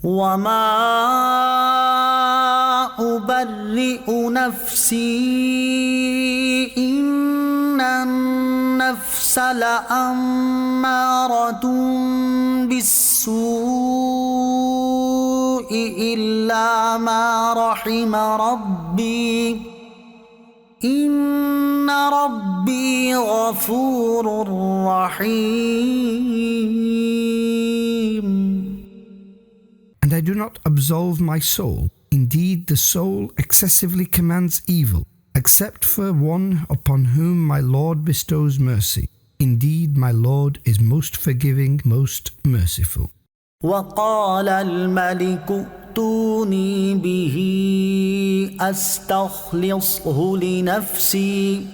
وما أبرئ نفسي إن النفس لأمارة بالسوء إلا ما رحم ربي إن ربي غفور رحيم. And I do not absolve my soul. Indeed, the soul excessively commands evil, except for one upon whom my Lord bestows mercy. Indeed, my Lord is most forgiving, most merciful. وقال الملك ائتوني به أستخلصه لنفسي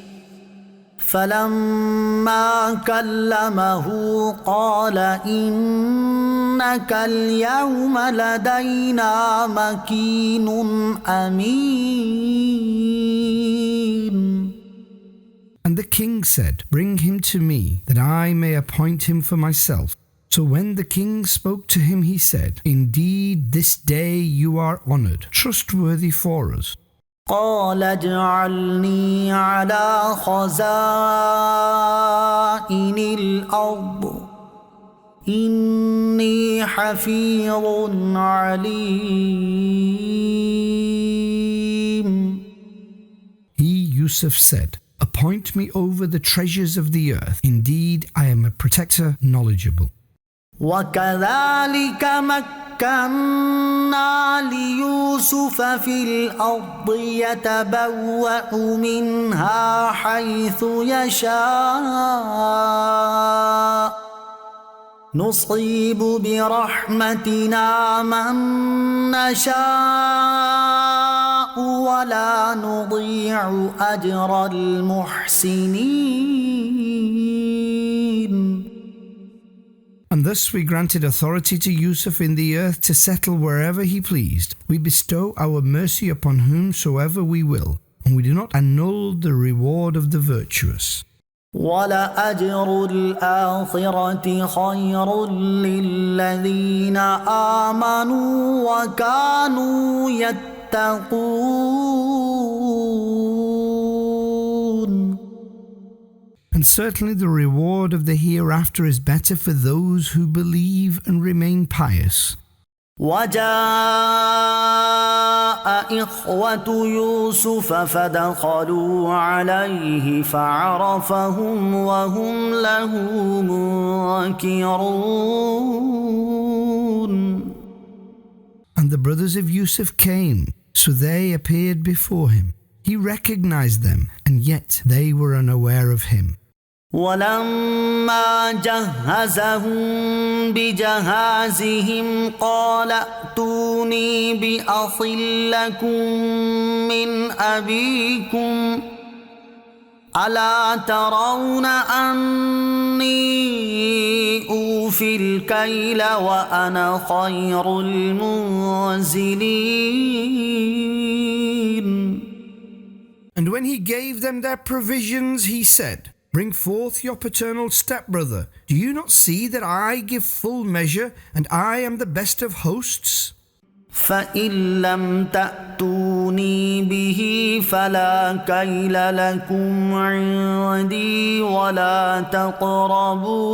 فلما كلمه قال إنك اليوم لدينا مكين أمين. And the king said, Bring him to me, that I may appoint him for myself. So when the king spoke to him, he said, Indeed, this day you are honored, trustworthy for us. قال اجعلني على خزائن الأرض إني حفيظ عليم. He, Yusuf, said, Appoint me over the treasures of the earth. Indeed, I am a protector knowledgeable. وكذلك مكنا ليوسف في الأرض يتبوأ منها حيث يشاء نصيب برحمتنا من نشاء ولا نضيع أجر المحسنين. And thus we granted authority to Yusuf in the earth to settle wherever he pleased. We bestow our mercy upon whomsoever we will, and we do not annul the reward of the virtuous. وَلَأَجْرُ الْآخِرَةِ خَيْرٌ لِلَّذِينَ آمَنُوا وَكَانُوا يَتَّقُونَ. And certainly the reward of the hereafter is better for those who believe and remain pious. وجاء إخوة يوسف فدخلوا عليه فعرفهم وهم له منكرون. And the brothers of Yusuf came, so they appeared before him. He recognized them, and yet they were unaware of him. ولما جهزهم بجهازهم قال ائتوني بأخ لكم من أبيكم ألا ترون أني أوفي الكيل وأنا خير المنزلين. And when he gave them their provisions, he said, Bring forth your paternal stepbrother. Do you not see that I give full measure, and I am the best of hosts? فإن لم تأتوني به فلا كيل لكم عندي ولا تقربون.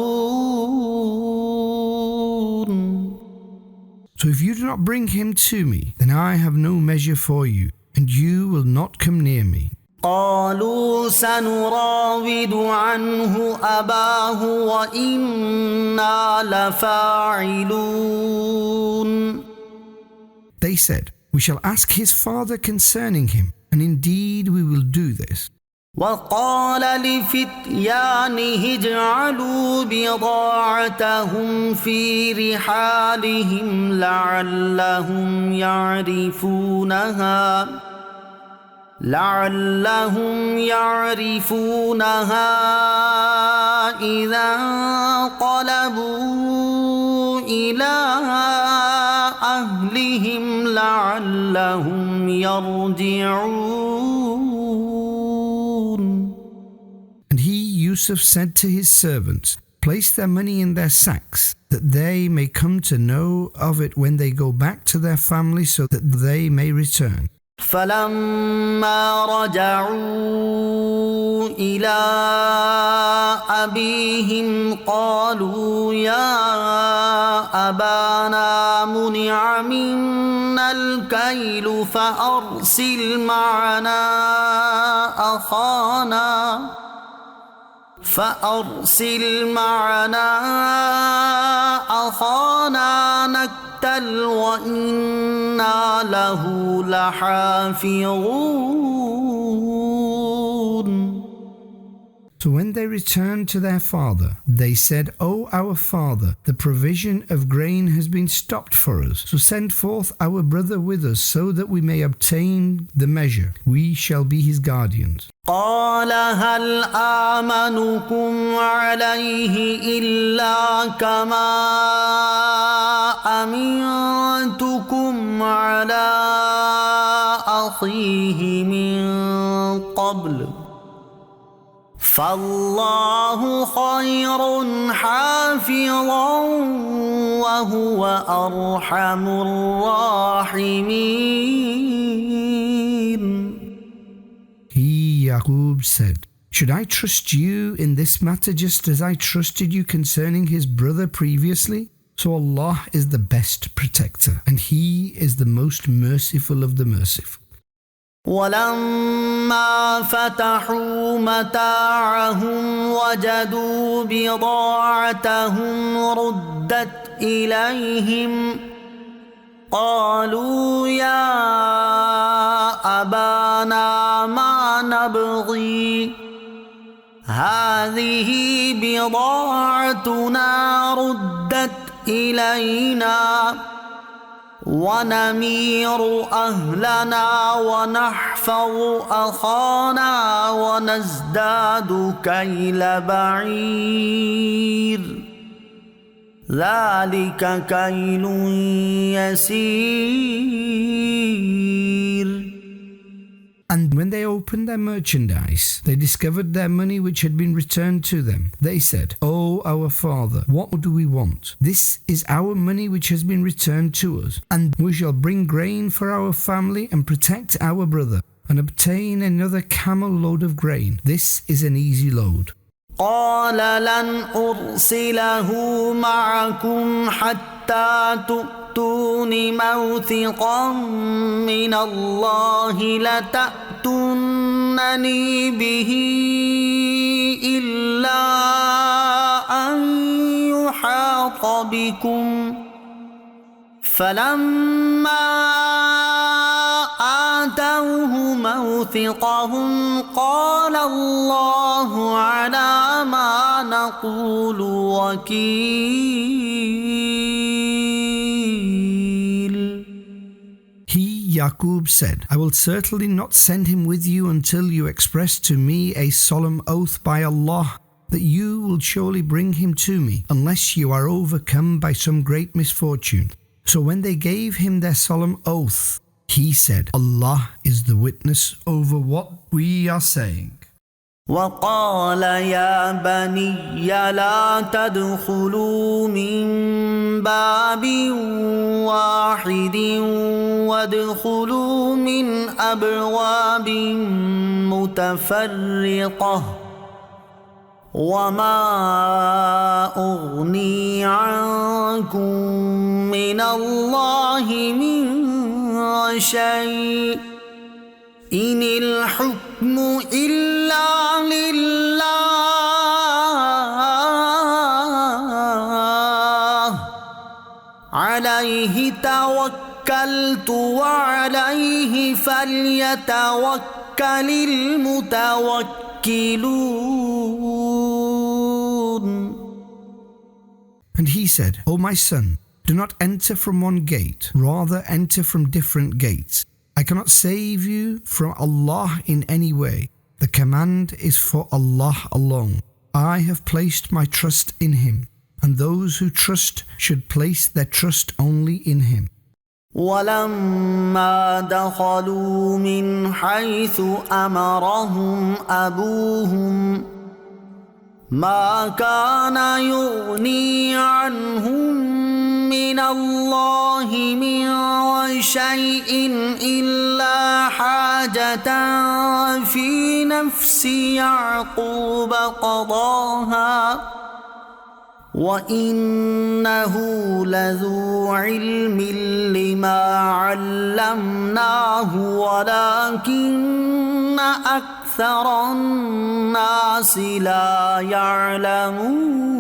So if you do not bring him to me, then I have no measure for you, and you will not come near me. قالوا سنراود عنه أباه وإنا لفاعلون. They said, We shall ask his father concerning him, and indeed we will do this. وقال لفتيانه اجعلوا بضاعتهم في رحالهم لعلهم يعرفونها إذا انقلبوا إلى أهلهم لعلهم يرجعون. And he, Yusuf, said to his servants, place their money in their sacks, that they may come to know of it when they go back to their family, so that they may return. فلما رجعوا إلى أبيهم قالوا يا أبانا منع منا الكيل فأرسل معنا أخانا نكتل وإنا له لحافظون. So when they returned to their father, they said, O our father, the provision of grain has been stopped for us. So send forth our brother with us, so that we may obtain the measure. We shall be his guardians. قال هل آمنكم عليه إلا كما أمنتكم على أخيه من قبل فالله خير حافظا وهو أرحم الراحمين. He, Yaqub, said, Should I trust you in this matter just as I trusted you concerning his brother previously? So Allah is the best protector, and He is the most merciful of the merciful. ولما فتحوا متاعهم وجدوا بضاعتهم ردت إليهم قالوا يا أبانا ما نبغي هذه بضاعتنا ردت إلينا ونمير أهلنا ونحفظ أخانا ونزداد كيل بعير ذلك كيل يسير. And when they opened their merchandise, they discovered their money which had been returned to them. They said, O our father, what do we want? This is our money which has been returned to us, and we shall bring grain for our family and protect our brother, and obtain another camel load of grain. This is an easy load. قال لن أرسله معكم حتى تؤتون موثقا من الله لتأتونني به إلا أن يحاط بكم فلما آتوه موثقهم قال الله على ما نقول وكيل. He, Yaqub, said, I will certainly not send him with you until you express to me a solemn oath by Allah that you will surely bring him to me, unless you are overcome by some great misfortune. So when they gave him their solemn oath, he said, Allah is the witness over what we are saying. وقال يا بني لا تدخلوا من باب واحد وادخلوا من أبواب متفرقة وما أغني عنكم من الله من شيء إن الحكم إلا لله عليه توكلت وعليه فليتوكل المتوكلون. And he said, O my son, do not enter from one gate, rather enter from different gates. I cannot save you from Allah in any way. The command is for Allah alone. I have placed my trust in Him, and those who trust should place their trust only in Him. ولما دخلوا من حيث أمرهم أبوهم ما كان يغني عنهم من الله من شيء إلا حاجة في نفس يعقوب قضاها وإنه لذو علم لما علمناه ولكن أكثر الناس لا يعلمون.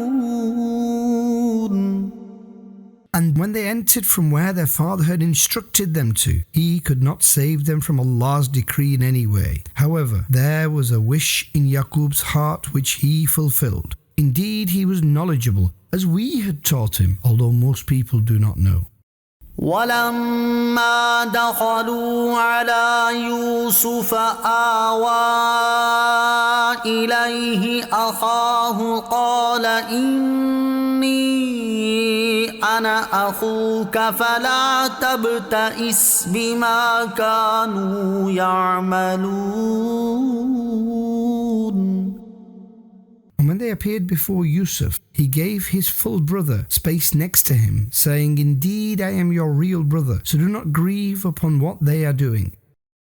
And when they entered from where their father had instructed them to, he could not save them from Allah's decree in any way. However, there was a wish in Yaqub's heart which he fulfilled. Indeed, he was knowledgeable, as we had taught him, although most people do not know. ولما دخلوا على يوسف آوى إليه أخاه قال إني أنا أخوك فلا تبتئس بما كانوا يعملون. And when they appeared before Yusuf, he gave his full brother space next to him, saying, Indeed, I am your real brother, so do not grieve upon what they are doing.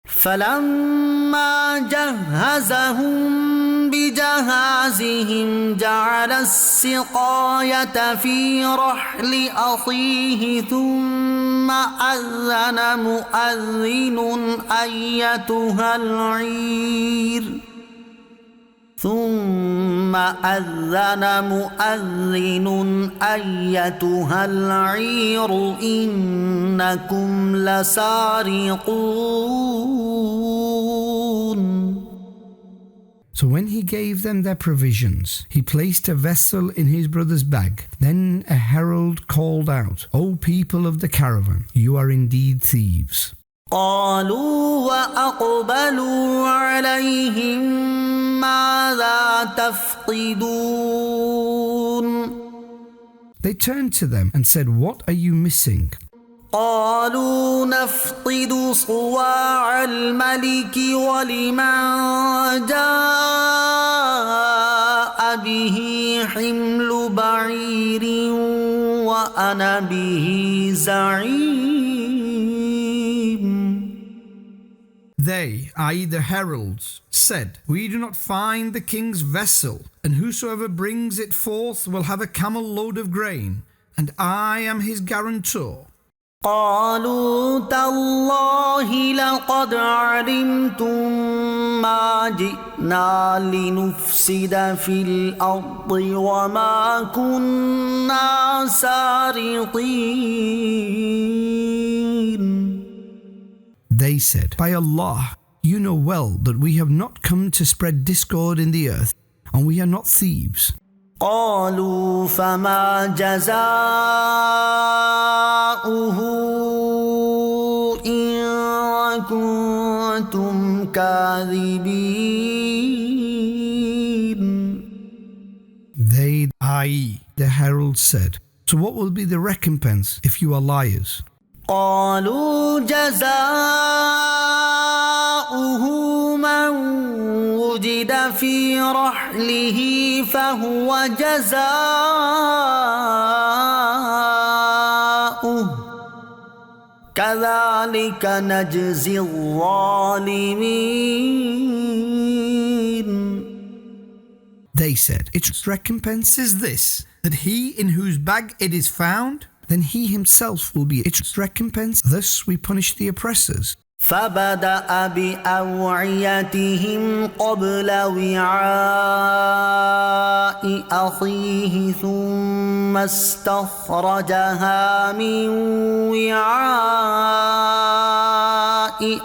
فلما جهزهم بجهازهم جعل السقاية في رحل أخيه ثم أذن مؤذن أيتها العير إنكم لسارقون. So when he gave them their provisions, he placed a vessel in his brother's bag. Then a herald called out, O people of the caravan, you are indeed thieves. قالوا وأقبلوا عليهم ماذا تفقدون. They turned to them and said, What are you missing? قالوا نفقد صواع الملك ولمن جاء به حمل بعير وأنا به زعيم. They, i.e. the heralds, said, We do not find the king's vessel, and whosoever brings it forth will have a camel load of grain, and I am his guarantor. قالوا تالله لقد علمتم ما جئنا لنفسد في الأرض وما كنا سارقين. They said, By Allah, you know well that we have not come to spread discord in the earth, and we are not thieves. قالوا فما جزاؤه إن كنتم كاذبين. They, i.e. the heralds, said, So what will be the recompense if you are liars? قالوا جزاؤه من وجد في رحله فهو جزاؤه كذلك نجزي الظالمين. They said, Its recompense is this, that he in whose bag it is found, then he himself will be its recompense. Thus we punish the oppressors. فبدأ بأوعيتهم قبل وعاء أخيه ثم استخرجها من وعاء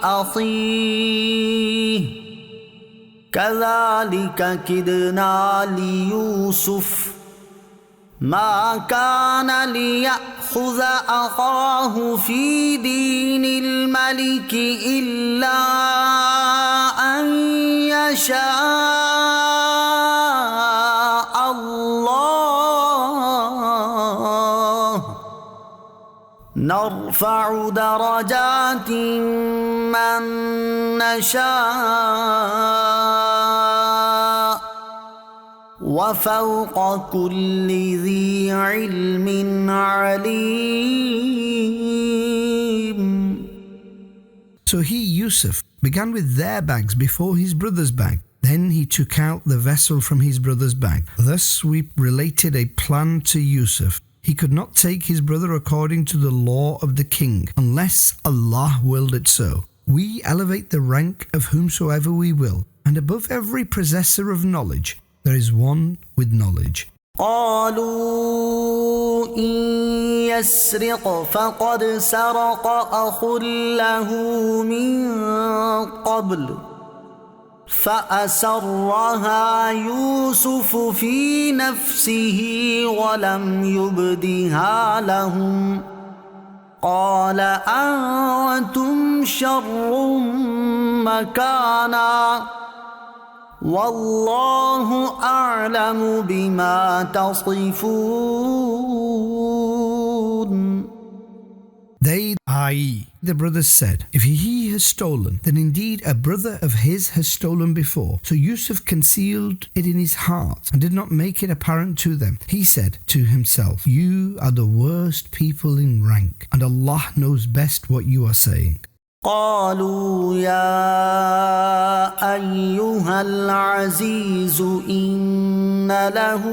أخيه كذلك كدنا ليوسف ما كان ليأخذ أخاه في دين الملك إلا أن يشاء الله نرفع درجات من نشاء وفوق كل ذي علم عليم. So he, Yusuf, began with their bags before his brother's bag. Then he took out the vessel from his brother's bag. Thus we related a plan to Yusuf. He could not take his brother according to the law of the king, unless Allah willed it so. We elevate the rank of whomsoever we will, and above every possessor of knowledge, there is one with knowledge. قالوا إن يسرق فقد سرق أخ له من قبل فأسرها يوسف في نفسه ولم يبدها لهم قال أنتم شر مكانا والله أعلم بما تصفون. They, i.e., the brothers said, if he has stolen, then indeed a brother of his has stolen before. So Yusuf concealed it in his heart and did not make it apparent to them. He said to himself, you are the worst people in rank, and Allah knows best what you are saying. قالوا يا أيها العزيز إن له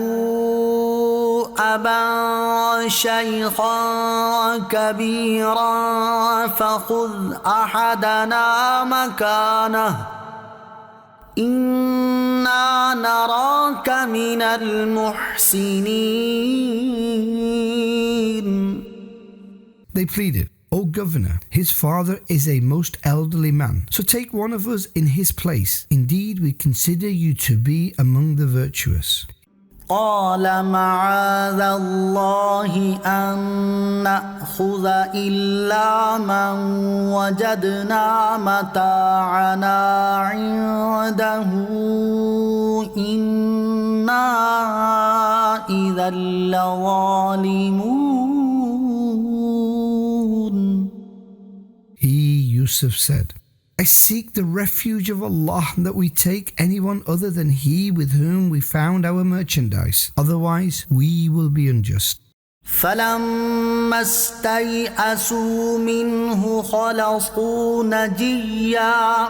أبا شيخا كبيرا فخذ أحدنا مكانه إنا نراك من المحسنين. They pleaded, O governor, his father is a most elderly man, so take one of us in his place. Indeed, we consider you to be among the virtuous. قال معاذ الله أن نأخذ إلا من وجدنا متاعنا عنده إنا إذا لظالمون. He, Yusuf, said, I seek the refuge of Allah that we take anyone other than he with whom we found our merchandise. Otherwise, we will be unjust. فلما استيئسوا منه خلصوا نجيا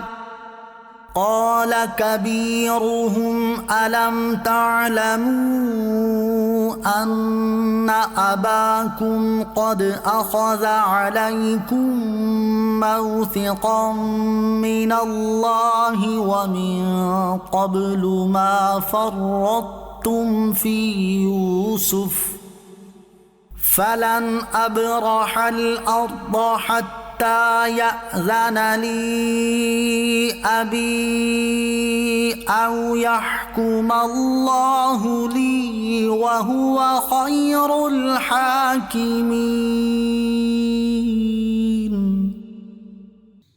قال كبيرهم ألم تعلموا أن أباكم قد أخذ عليكم موثقا من الله ومن قبل ما فرطتم في يوسف فلن أبرح الأرض حتى يأذن لي أبي أو يحكم الله لي وهو خير الحاكمين.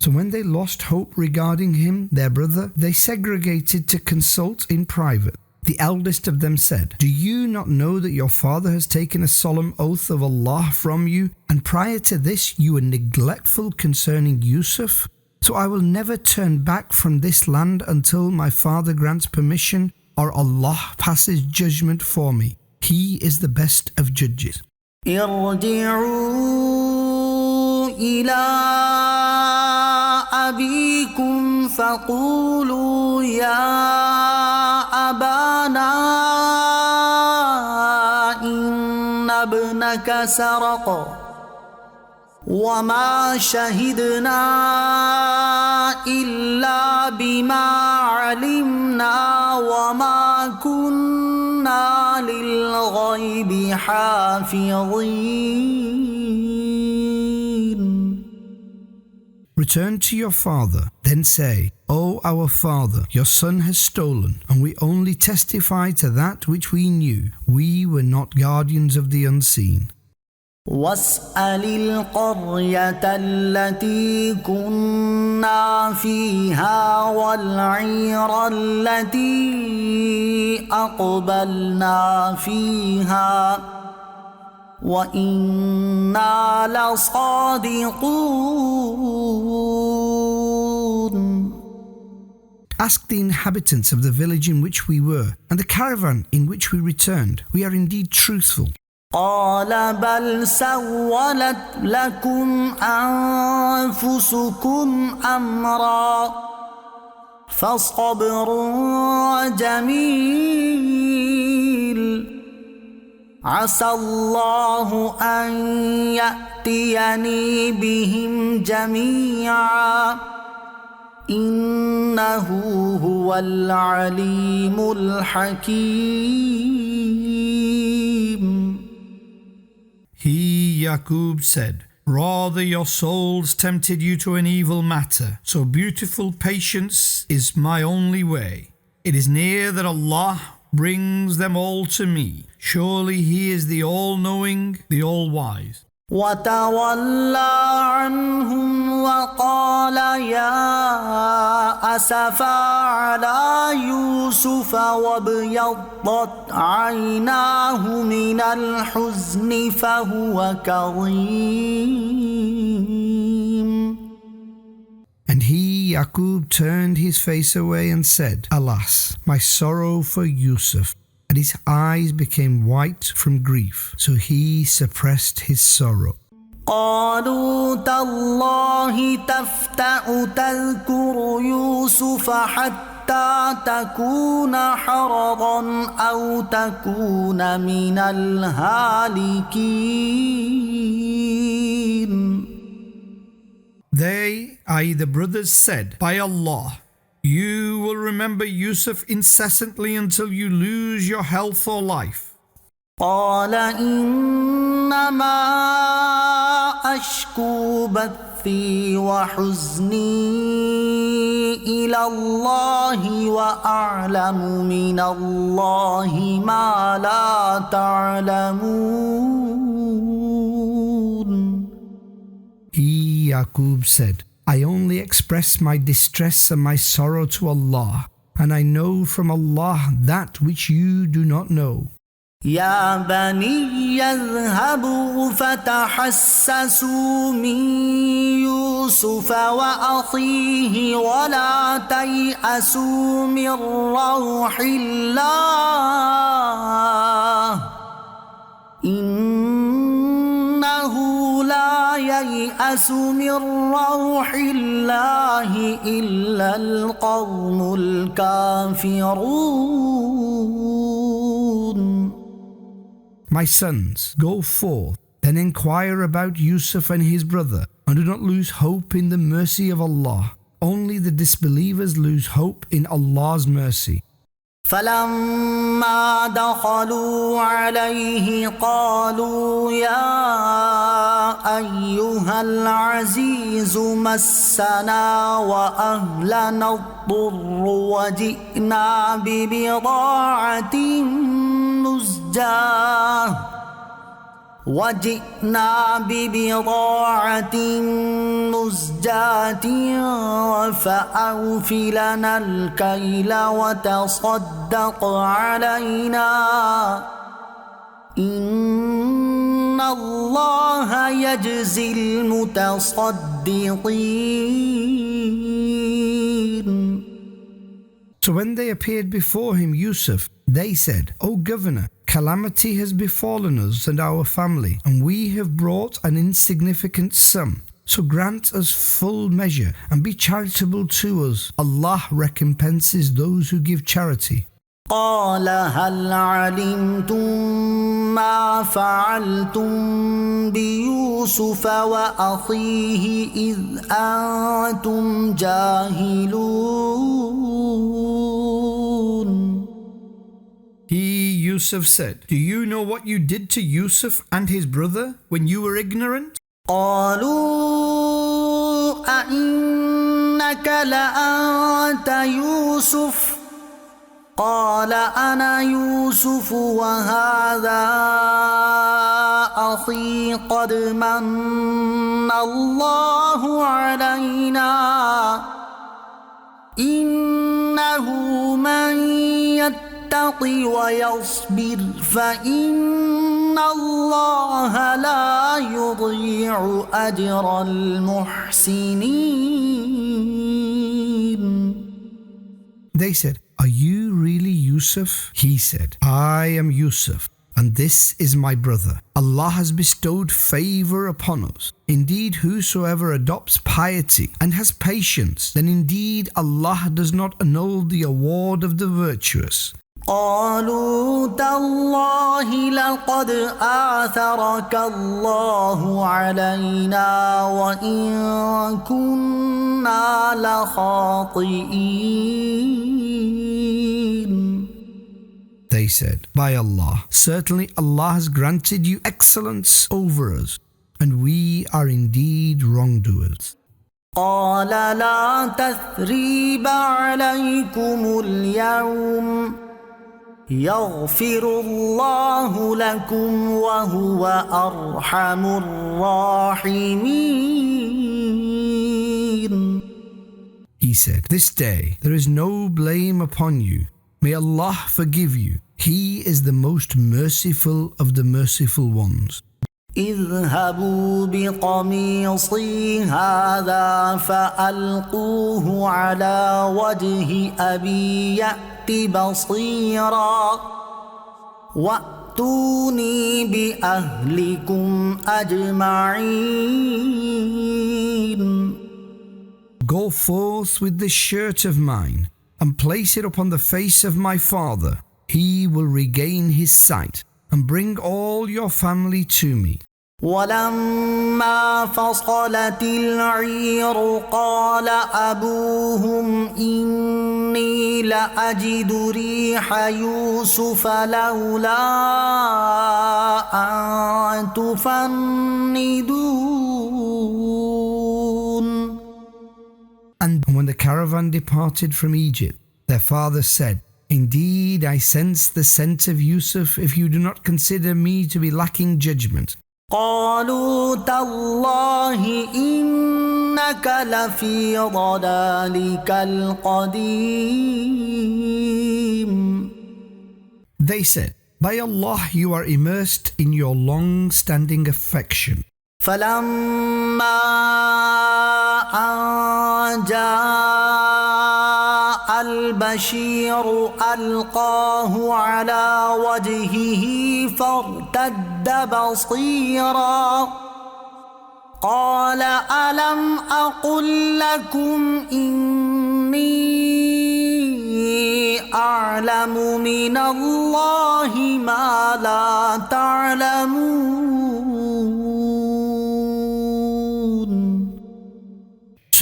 So when they lost hope regarding him, their brother, they segregated to consult in private. The eldest of them said, do you not know that your father has taken a solemn oath of Allah from you, and prior to this you were neglectful concerning Yusuf? So I will never turn back from this land until my father grants permission or Allah passes judgment for me. He is the best of judges. ارجعوا إلى أبيكم فقولوا يا أبانا إن ابنك سرق وما شهدنا إلا بما علمنا وما كنا للغيب حافظين. Return to your father, then say, O our father, your son has stolen, and we only testify to that which we knew. We were not guardians of the unseen. واسأل القرية التي كنا فيها والعير التي أقبلنا فيها وإنا لصادقون. Ask the inhabitants of the village in which we were, and the caravan in which we returned. We are indeed truthful. قال بل سولت لكم أنفسكم أمرا فصبر جميل عسى الله أن يأتيني بهم جميعا إنه هو العليم الحكيم. He, Yaqub, said, Rather your souls tempted you to an evil matter, so beautiful patience is my only way. It is near that Allah brings them all to me. Surely He is the all-knowing, the all-wise. وتولى عنهم وقال يا أسفا على يوسف وابيضت عيناه من الحزن فهو كظيم. And he, Yaqub, turned his face away and said, Alas, my sorrow for Yusuf. And his eyes became white from grief, so he suppressed his sorrow. قالوا تالله تفتأ تذكر يوسف حتى تكون حرضا أو تكون من الهالكين. They, i.e. the brothers, said, By Allah, you will remember Yusuf incessantly until you lose your health or life. قال إنما أشكو بثي وحزني إلى الله وأعلم من الله ما لا تعلمون. He, Yaqub, said, I only express my distress and my sorrow to Allah, and I know from Allah that which you do not know. يا بني اذهبوا فتحسسوا من يوسف وأخيه ولا تيأسوا من روح الله إنه لا ييأس من روح الله إلا القوم الكافرون. My sons, go forth, then inquire about Yusuf and his brother, and do not lose hope in the mercy of Allah. Only the disbelievers lose hope in Allah's mercy. فلما دخلوا عليه قالوا يا أيها العزيز مسنا وأهلنا الضر وجئنا ببضاعة مزجاة فأوف لنا الكيل وتصدق علينا إن الله يجزي المتصدقين. So when they appeared before him, Yusuf, they said, O governor, calamity has befallen us and our family, and we have brought an insignificant sum. So grant us full measure and be charitable to us. Allah recompenses those who give charity. قال هل علمتم ما فعلتم بيوسف وأخيه إذ أنتم جاهلون. He, Yusuf, said, Do you know what you did to Yusuf and his brother when you were ignorant? قالوا أئنك لأنت يوسف قال أنا يوسف وهذا أخي قد من الله علينا إنه من يتق ويصبر فإن الله لا يضيع أجر المحسنين. They said, "Are you really Yusuf?" He said, "I am Yusuf, and this is my brother. Allah has bestowed favor upon us. Indeed, whosoever adopts piety and has patience, then indeed Allah does not annul the award of the virtuous." قالوا تالله لقد آثرك الله علينا وإن كنا لخاطئين. They said, "By Allah, certainly Allah has granted you excellence over us, and we are indeed wrongdoers." قال لا تثريب عليكم اليوم يغفر الله لكم وهو أرحم الراحمين. He said, "This day there is no blame upon you. May Allah forgive you. He is the most merciful of the merciful ones." اذهبوا بقميصي هذا فألقوه على وجه أبي يأت بصيرا وأتوني بأهلكم أجمعين. Go forth with this shirt of mine and place it upon the face of my father. He will regain his sight, and bring all your family to me. ولما فصلت العير قال أبوهم إني لأجد ريح يوسف لولا أن تفندون. And when the caravan departed from Egypt, their father said, "Indeed, I sense the scent of Yusuf if you do not consider me to be lacking judgment." قالوا تالله إنك لفي ضلالك القديم. They said, "By Allah, you are immersed in your long-standing affection." فلما أن جاء البشير ألقاه على وجهه فارتد بصيرا قال ألم أقل لكم إني أعلم من الله ما لا تعلمون.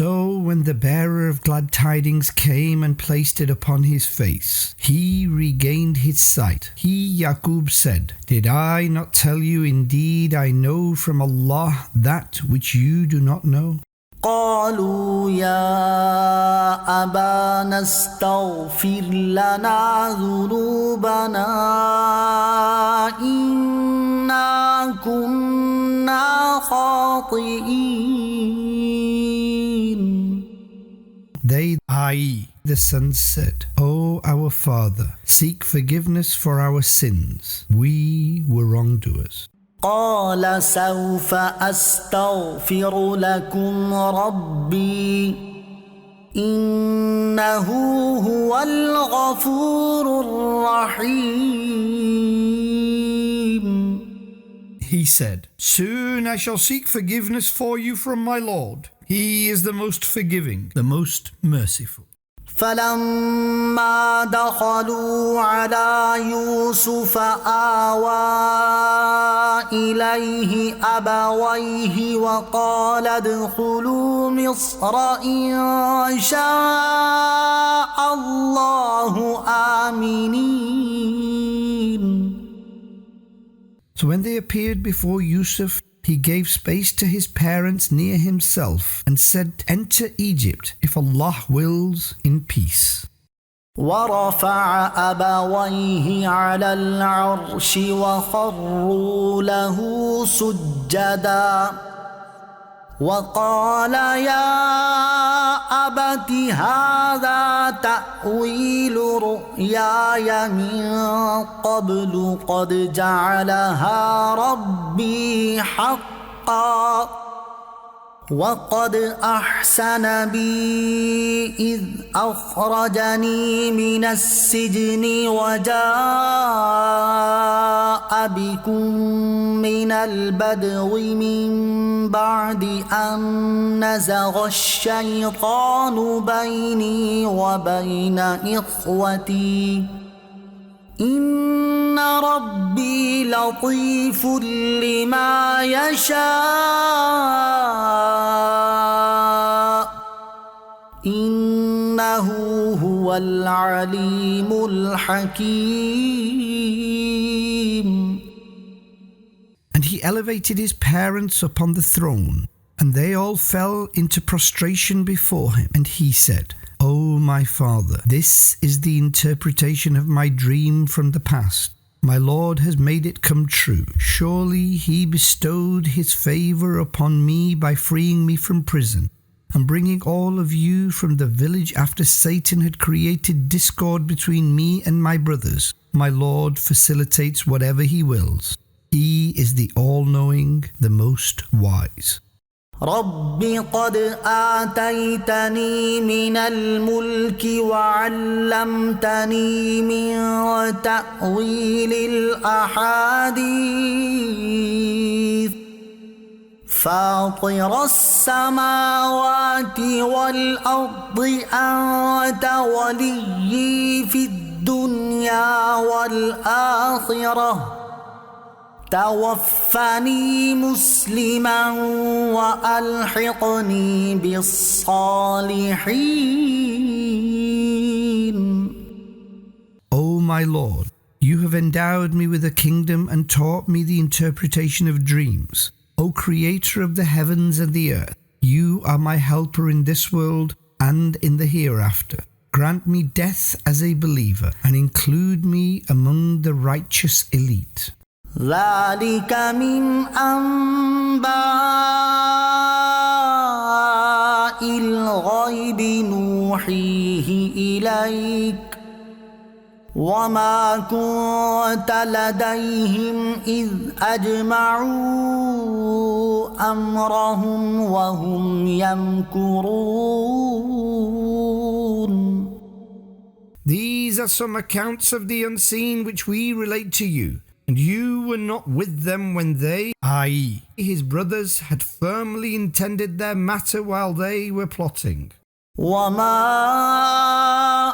So when the bearer of glad tidings came and placed it upon his face, he regained his sight. He, Yaqub, said, "Did I not tell you, indeed I know from Allah that which you do not know?" قالوا يا أبانا استغفر لنا ذنوبنا إنا كنا خاطئين. They, i.e., the sons said, "O our father, seek forgiveness for our sins. We were wrongdoers." قال سوف أستغفر لكم ربي إنه هو الغفور الرحيم. He said, "Soon I shall seek forgiveness for you from my Lord. He is the most forgiving, the most merciful." فلما دخلوا على يوسف آوى إليه أبويه وقال ادخلوا مصر إن شاء الله آمنين. So when they appeared before Yusuf, he gave space to his parents near himself and said, "Enter Egypt, if Allah wills, in peace." ورفع أبويه على العرش وخروا له سجدا وقال يا أبت هذا تأويل رؤياي من قبل قد جعلها ربي حقا وقد أحسن بي إذ أخرجني من السجن وجاء بكم من البدو من بعد أن نزغ الشيطان بيني وبين إخوتي إن ربي لطيف لما يشاء إنه هو العليم الحكيم. And he elevated his parents upon the throne, and they all fell into prostration before him. And he said, O my father, this is the interpretation of my dream from the past. My Lord has made it come true. Surely he bestowed his favor upon me by freeing me from prison and bringing all of you from the village after Satan had created discord between me and my brothers. My Lord facilitates whatever he wills. He is the all-knowing, the most wise. رب قد آتيتني من الملك وعلمتني من تأويل الأحاديث فاطر السماوات والأرض أنت وليي في الدنيا والآخرة توفني مسلما وألحقني بالصالحين. O my Lord, you have endowed me with a kingdom and taught me the interpretation of dreams. O Creator of the heavens and the earth, you are my helper in this world and in the hereafter. Grant me death as a believer and include me among the righteous elite. ذلك من أنباء الغيب نوحيه إليك وما كنت لديهم إذ أجمعوا أمرهم وهم يمكرون. These are some accounts of the unseen which we relate to you. And you were not with them when they, i.e., his brothers, had firmly intended their matter while they were plotting. وما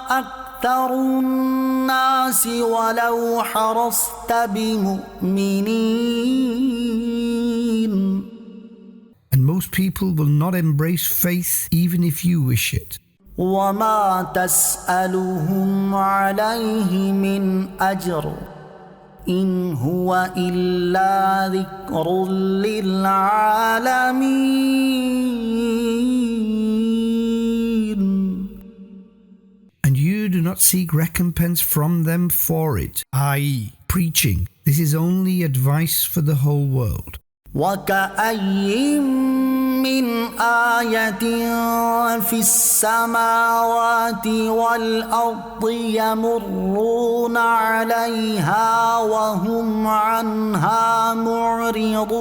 أكثر الناس ولو حرصت بمؤمنين. And most people will not embrace faith even if you wish it. وما تسألهم عليه من أجر إن هو إلا ذكر للعالمين. And you do not seek recompense from them for it, i.e., preaching. This is only advice for the whole world. وكأي من آية في السماوات والأرض يمرون عليها وهم عنها معرضون.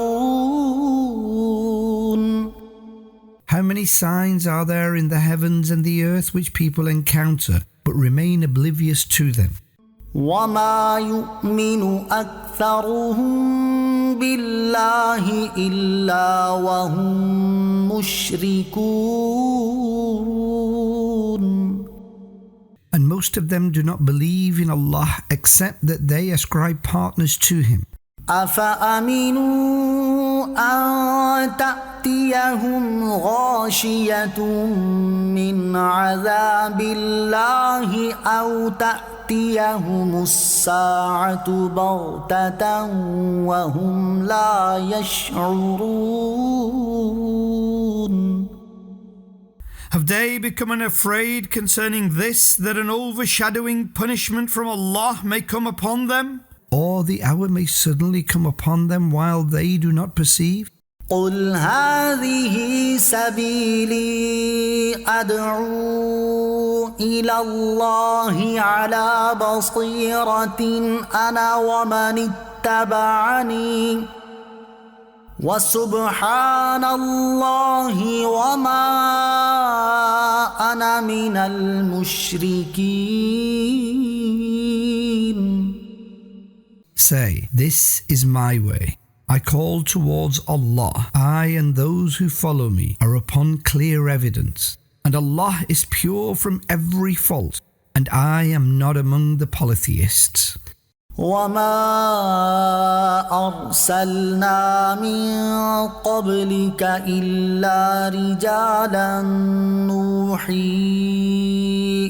How many signs are there in the heavens and the earth which people encounter but remain oblivious to them? وما يؤمن أكثرهم بالله إلا وهم مشركون. And most of them do not believe in Allah except that they ascribe partners to Him. أفأمنوا أن تأتيهم غاشية من عذاب الله أو تأتيهم الساعة بغتة وهم لا يشعرون. Have they become afraid concerning this, that an overshadowing punishment from Allah may come upon them? Or the hour may suddenly come upon them while they do not perceive? قل هذه سبيلي أدعو إلى الله على بصيرة أنا ومن اتبعني وسبحان الله وما أنا من المشركين. Say, this is my way. I call towards Allah. I and those who follow me are upon clear evidence. And Allah is pure from every fault. And I am not among the polytheists. وما أرسلنا من قبلك إلا رجالا نوحي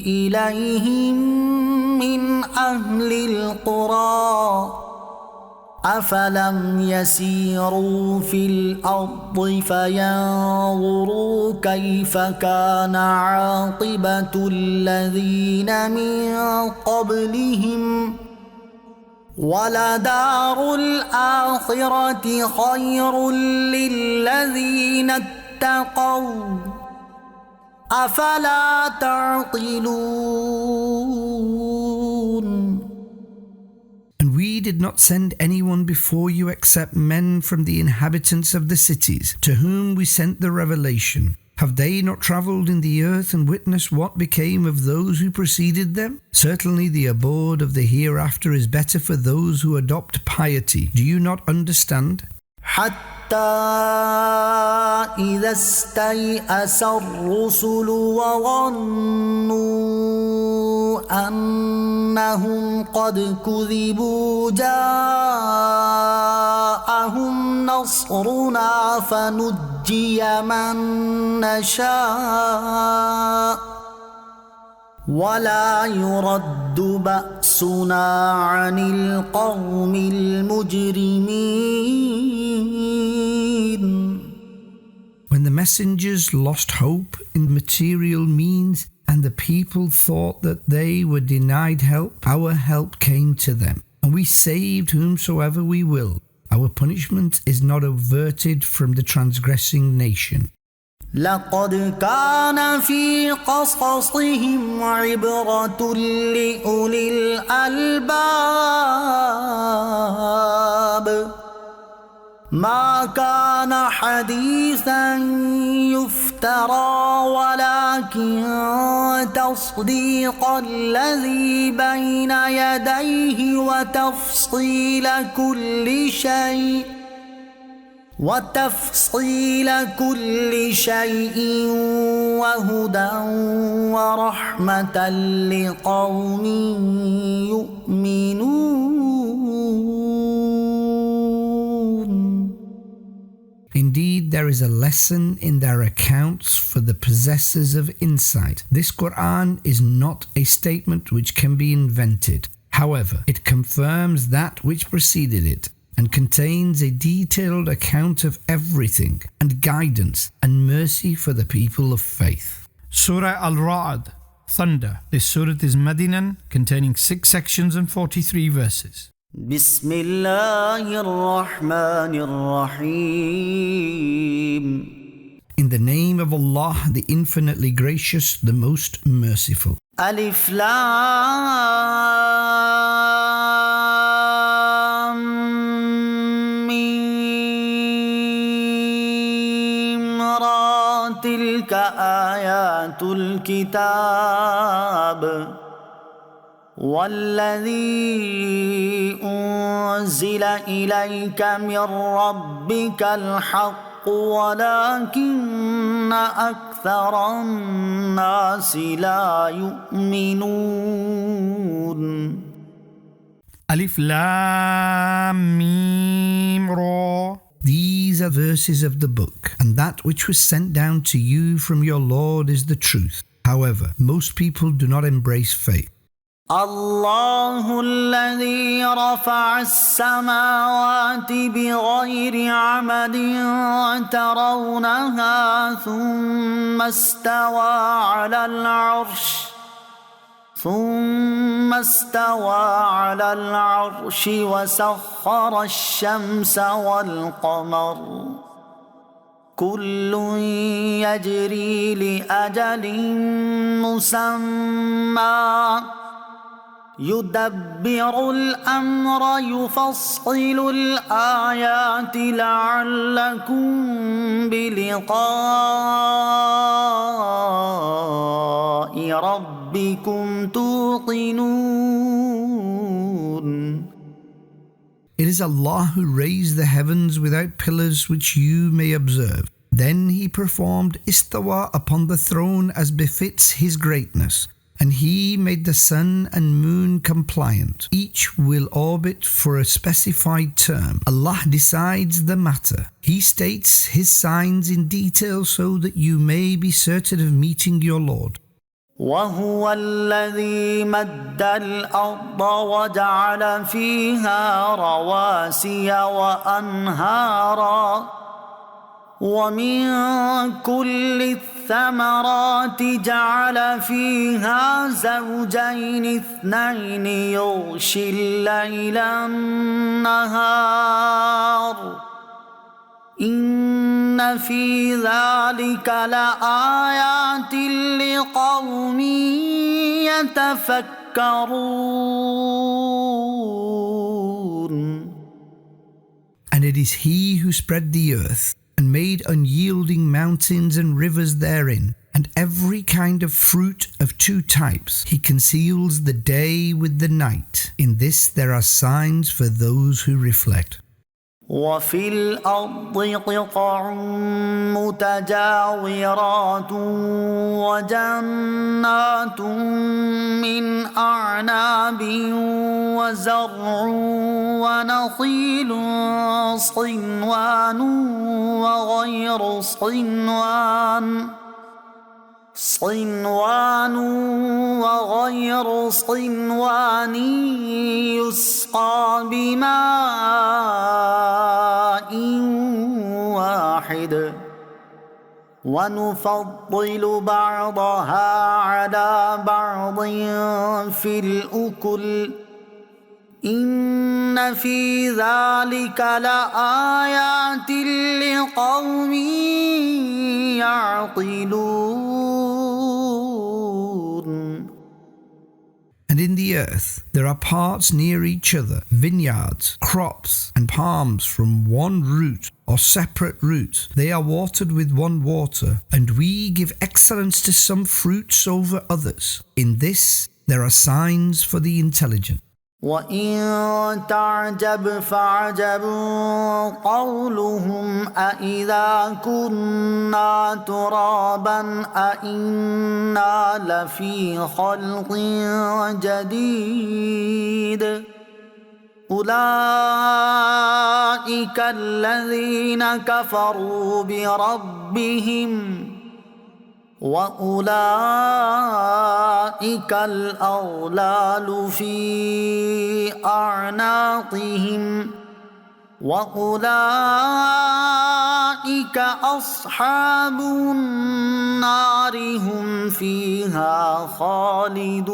إليهم من أهل القرى أفلم يسيروا في الأرض فينظروا كيف كان عاقبة الذين من قبلهم ولدار الآخرة خير للذين اتقوا أفلا تعقلون. And we did not send anyone before you except men from the inhabitants of the cities, to whom we sent the revelation. Have they not travelled in the earth and witnessed what became of those who preceded them? Certainly the abode of the hereafter is better for those who adopt piety. Do you not understand? حتى إذا استيأس الرسل وظنوا أنهم قد كذبوا جاءهم نصرنا فنجي من نشاء ولا يرد بأسنا عن القوم المجرمين. When the messengers lost hope in material means and the people thought that they were denied help, our help came to them, and we saved whomsoever we will. Our punishment is not averted from the transgressing nation. لقد كان في قصصهم عبرة لأولي الألباب ما كان حديثا يفترى ولكن تصديق الذي بين يديه وتفصيل كل شيء وهدى ورحمة لقوم يؤمنون. Indeed, there is a lesson in their accounts for the possessors of insight. This Quran is not a statement which can be invented. However, it confirms that which preceded it and contains a detailed account of everything and guidance and mercy for the people of faith. Surah Al-Ra'd, Thunder. This surah is Medinan, containing 6 sections and 43 verses. بسم الله الرحمن الرحيم. In the name of Allah, the infinitely gracious, the most merciful. ألف لام ميم را تلك آيات الكتاب والذي أنزل إليك من ربك الحق ولكن أكثر الناس لا يؤمنون. Alif Lam Mim Ra. These are verses of the book, and that which was sent down to you from your Lord is the truth. However, most people do not embrace faith. الله الذي رفع السماوات بغير عمد ترونها ثم استوى على العرش وسخر الشمس والقمر كل يجري لأجل مسمى يدبر الأمر يفصل الآيات لعلكم بلقاء ربكم توقنون. It is Allah who raised the heavens without pillars which you may observe. Then He performed istawa upon the throne as befits His greatness, and He made the sun and moon compliant. Each will orbit for a specified term. Allah decides the matter. He states His signs in detail so that you may be certain of meeting your Lord. وهو الذي مد الأرض وجعل فيها رواسي وأنهارا ومن كل الثمرات جعل فيها زوجين اثنين يغشي الليل النهار إن في ذلك لآيات لقوم يتفكرون. And it is He who spread the earth and made unyielding mountains and rivers therein, and every kind of fruit of two types. He conceals the day with the night. In this there are signs for those who reflect. وفي الأرض قطع متجاورات وجنات من أعناب وزرع ونخيل صنوان وغير صنوان وغير صنوان يسقى بماء واحد ونفضل بعضها على بعض في الأكل إن في ذلك لآيات لقوم يعقلون. And in the earth there are parts near each other, vineyards, crops, and palms from one root or separate roots. They are watered with one water, and we give excellence to some fruits over others. In this there are signs for the intelligent. وإن تعجب فعجب قولهم أإذا كنا ترابا أإنا لفي خلق جديد أولئك الذين كفروا بربهم وأولئك الأغلال في أعناقهم وأولئك أصحاب النار هم فيها خالدون.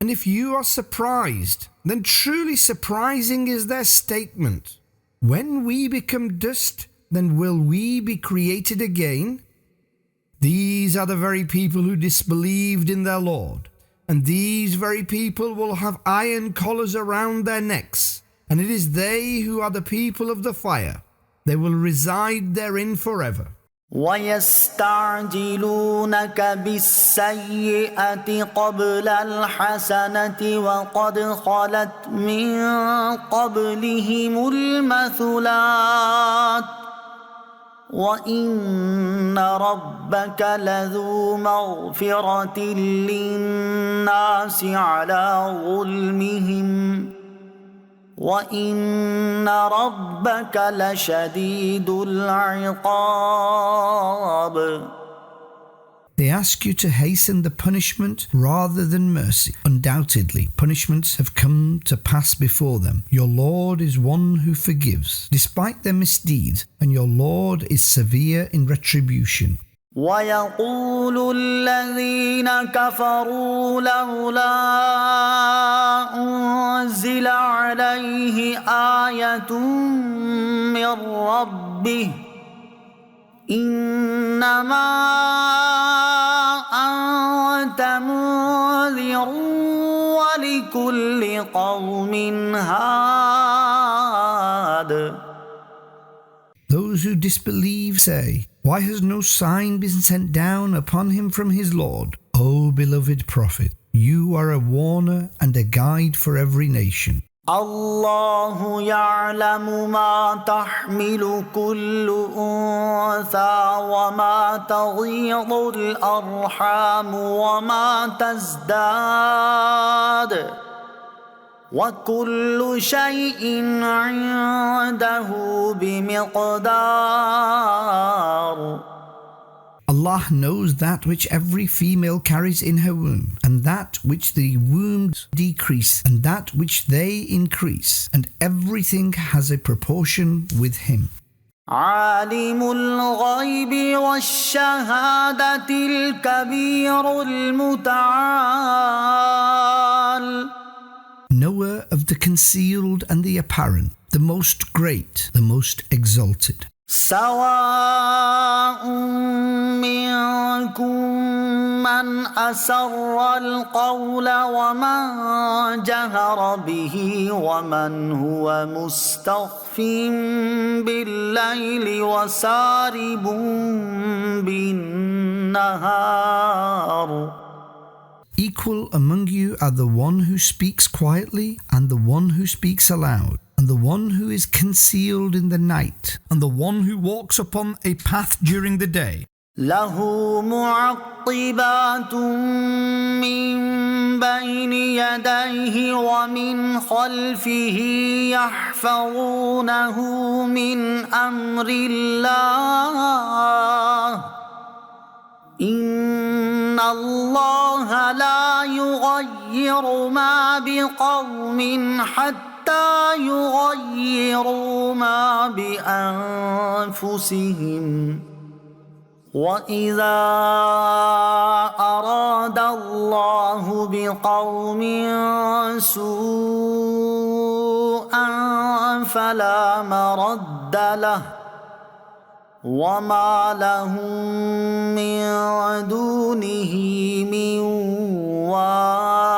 And if you are surprised, then truly surprising is their statement. When we become dust, then will we be created again? These are the very people who disbelieved in their Lord, and these very people will have iron collars around their necks, and it is they who are the people of the fire. They will reside therein forever. ويستعجلونك بالسيئة قبل الحسنة وقد خلت من قبلهم المثلات وإن ربك لذو مغفرة للناس على ظلمهم وإن ربك لشديد العقاب. They ask you to hasten the punishment rather than mercy. Undoubtedly, punishments have come to pass before them. Your Lord is one who forgives, despite their misdeeds, and your Lord is severe in retribution. ويقول الذين كفروا لولا أنزل عليه آية من ربه إنما أنت لكل قوم هاد. Those who disbelieve say, why has no sign been sent down upon him from his Lord? O beloved Prophet, you are a warner and a guide for every nation. الله يعلم ما تحمل كل أنثى وما تغيض الأرحام وما تزداد وكل شيء عنده بمقدار. Allah knows that which every female carries in her womb, and that which the wombs decrease, and that which they increase, and everything has a proportion with him. عالم الغيب والشهادة الكبير المتعال. Knower of the concealed and the apparent, the most great, the most exalted. سواء منكم من أسر القول ومن جهر به ومن هو مستخف بالليل وسارب بالنهار. Equal among you are the one who speaks quietly and the one who speaks aloud, and the one who is concealed in the night, and the one who walks upon a path during the day. له معقبات من بين يديه ومن خلفه يحفظونه من أمر الله إن الله لا يغير ما بقوم حتى يغيروا ما بأنفسهم وإذا أراد الله بقوم سوءا فلا مرد له وما لهم من دونه من وال.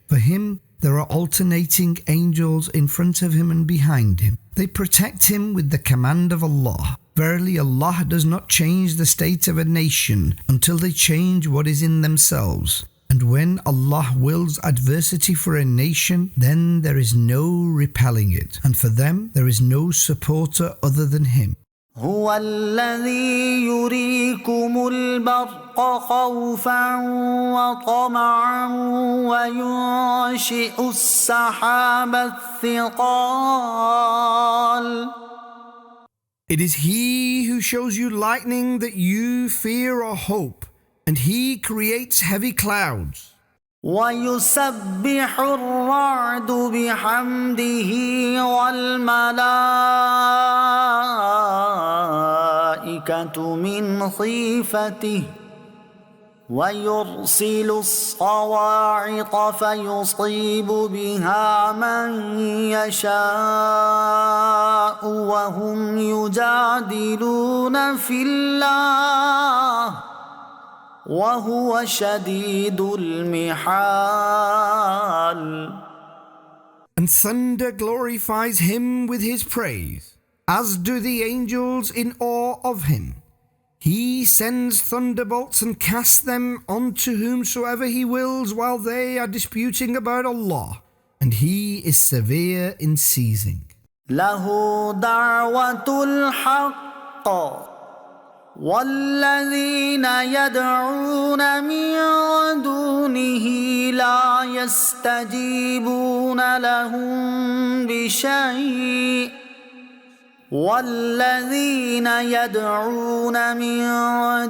For him there are alternating angels in front of him and behind him. They protect him with the command of Allah. Verily Allah does not change the state of a nation until they change what is in themselves. And when Allah wills adversity for a nation, then there is no repelling it, and for them there is no supporter other than him. هو الذي يريكم البرق خوفا وطمعا وينشئ السحاب الثقال. It is He who shows you lightning that you fear or hope, and He creates heavy clouds. ويسبح الرعد بحمده والملائكة من خيفته ويرسل الصواعق فيصيب بها من يشاء وهم يجادلون في الله وهو شديد المحال. And thunder glorifies Him with His praise, as do the angels in awe of Him. He sends thunderbolts and casts them onto whomsoever He wills while they are disputing about Allah, and He is severe in seizing. له دعوة الحق والذين يدعون من دونه لا يستجيبون لهم بشيء والذين يدعون من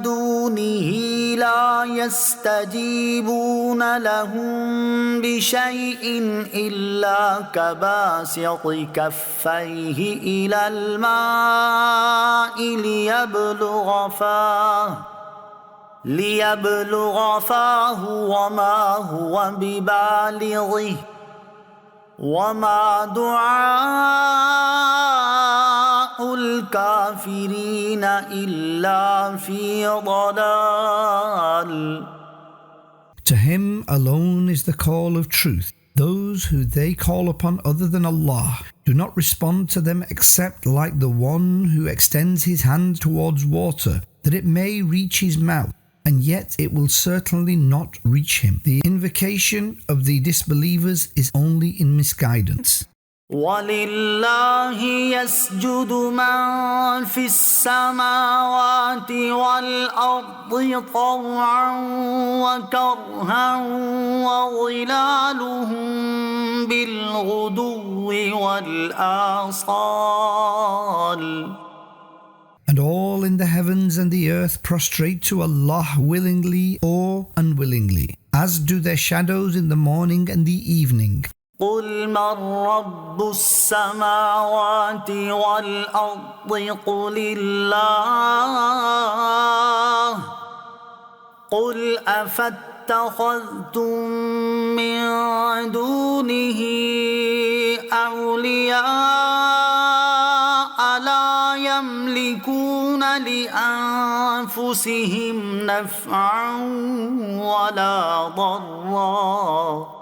دونه لا يستجيبون لهم بشيء إلا كباسط كفيه إلى الماء ليبلغ فاه وما هو ببالغه وما دعاء الكافرين إلا في ضلال. To him alone is the call of truth. Those who they call upon other than Allah do not respond to them except like the one who extends his hand towards water, that it may reach his mouth, and yet it will certainly not reach him. The invocation of the disbelievers is only in misguidance. وَلِلَّهِ يَسْجُدُ مَن فِي السَّمَاوَاتِ وَالْأَرْضِ طَوْعًا وَكَرْهًا وَظِلَالُهُم بِالْغُدُوِّ وَالْآصَالِ. And all in the heavens and the earth prostrate to Allah willingly or unwillingly, as do their shadows in the morning and the evening. قُلْ مَنْ رَبُّ السَّمَاوَاتِ وَالْأَرْضِ قُلِ اللَّهُ قُلْ أَفَاتَّخَذْتُم مِّن دُونِهِ أَوْلِيَاءَ لَا يَمْلِكُونَ لِأَنفُسِهِمْ نَفْعًا وَلَا ضَرًّا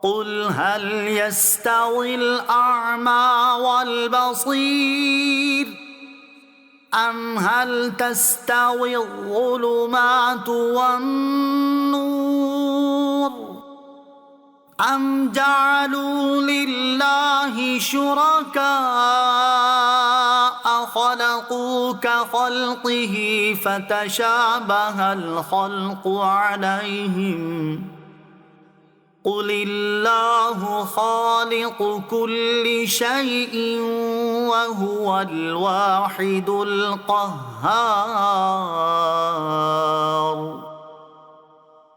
قُلْ هَلْ يَسْتَوِي الْأَعْمَى وَالْبَصِيرُ أَمْ هَلْ تَسْتَوِي الظُّلُمَاتُ وَالنُّورُ أَمْ جَعَلُوا لِلَّهِ شُرَكَاءَ خَلَقُوا كَخَلْقِهِ فَتَشَابَهَ الْخَلْقُ عَلَيْهِمْ قُلِ اللَّهُ خَالِقُ كُلِّ شَيْءٍ وَهُوَ الْوَاحِدُ الْقَهَّارُ.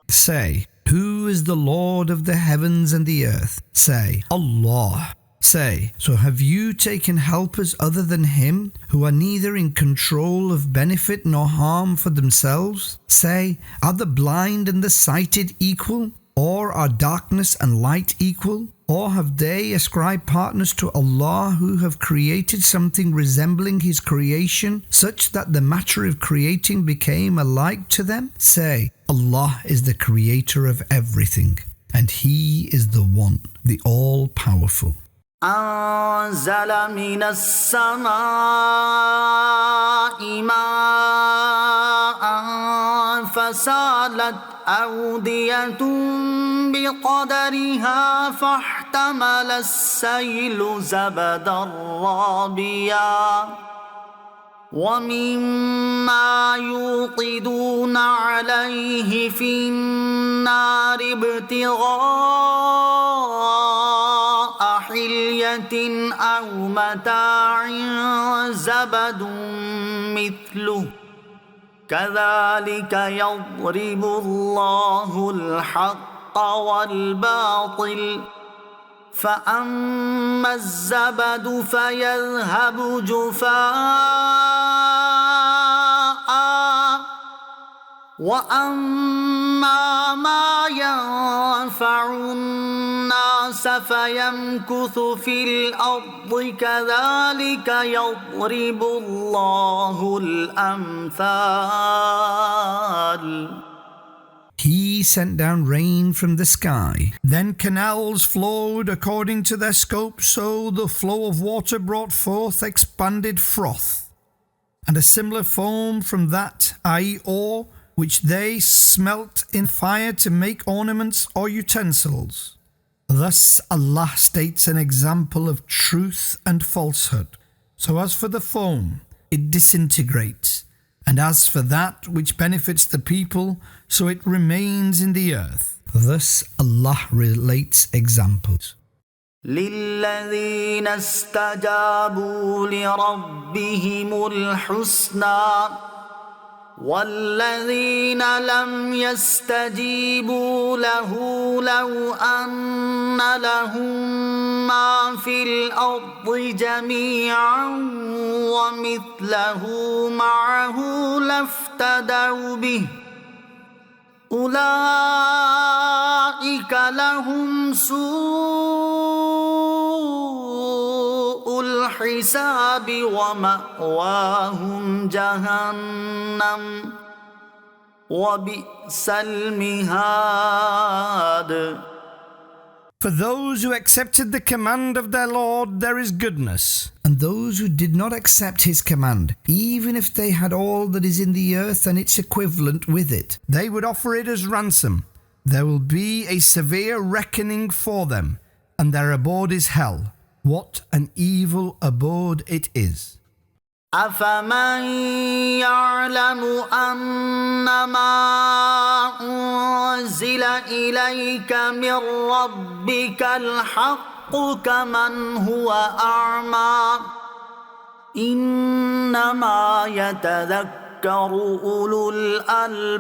Say, who is the Lord of the heavens and the earth? Say, Allah. Say, so have you taken helpers other than Him, who are neither in control of benefit nor harm for themselves? Say, are the blind and the sighted equal? Or are darkness and light equal? Or have they ascribed partners to Allah who have created something resembling His creation, such that the matter of creating became alike to them? Say, Allah is the creator of everything, and He is the One, the All-Powerful. أنزل من السماء ماء فسالت أودية بقدرها فاحتمل السيل زبدا رابيا ومما يوقدون عليه في النار ابتغاء حلية أو متاع زبد مثله كذلك يضرب الله الحق والباطل فأما الزبد فيذهب جفاء وأما ما ينفع الناس فيمكث في الأرض كذلك يضرب الله الأمثال. He sent down rain from the sky. Then canals flowed according to their scope, so the flow of water brought forth expanded froth, and a similar foam from that, i.e. ore, which they smelt in fire to make ornaments or utensils. Thus Allah states an example of truth and falsehood. So as for the foam, it disintegrates, and as for that which benefits the people, so it remains in the earth. Thus Allah relates examples. للذين استجابوا لربهم الحسنى والذين لم يستجيبوا له لو أن لهم ما في الأرض جميعا ومثله معه لافتدوا به أولئك لهم سوء الحساب ومأواهم جهنم وبئس المهاد. For those who accepted the command of their Lord, there is goodness. And those who did not accept his command, even if they had all that is in the earth and its equivalent with it, they would offer it as ransom. There will be a severe reckoning for them, and their abode is hell. What an evil abode it is. أفمن يعلم أنما أنزل إليك من ربك الحق كمن هو أعمى إنما يتذكر أولو الألباب.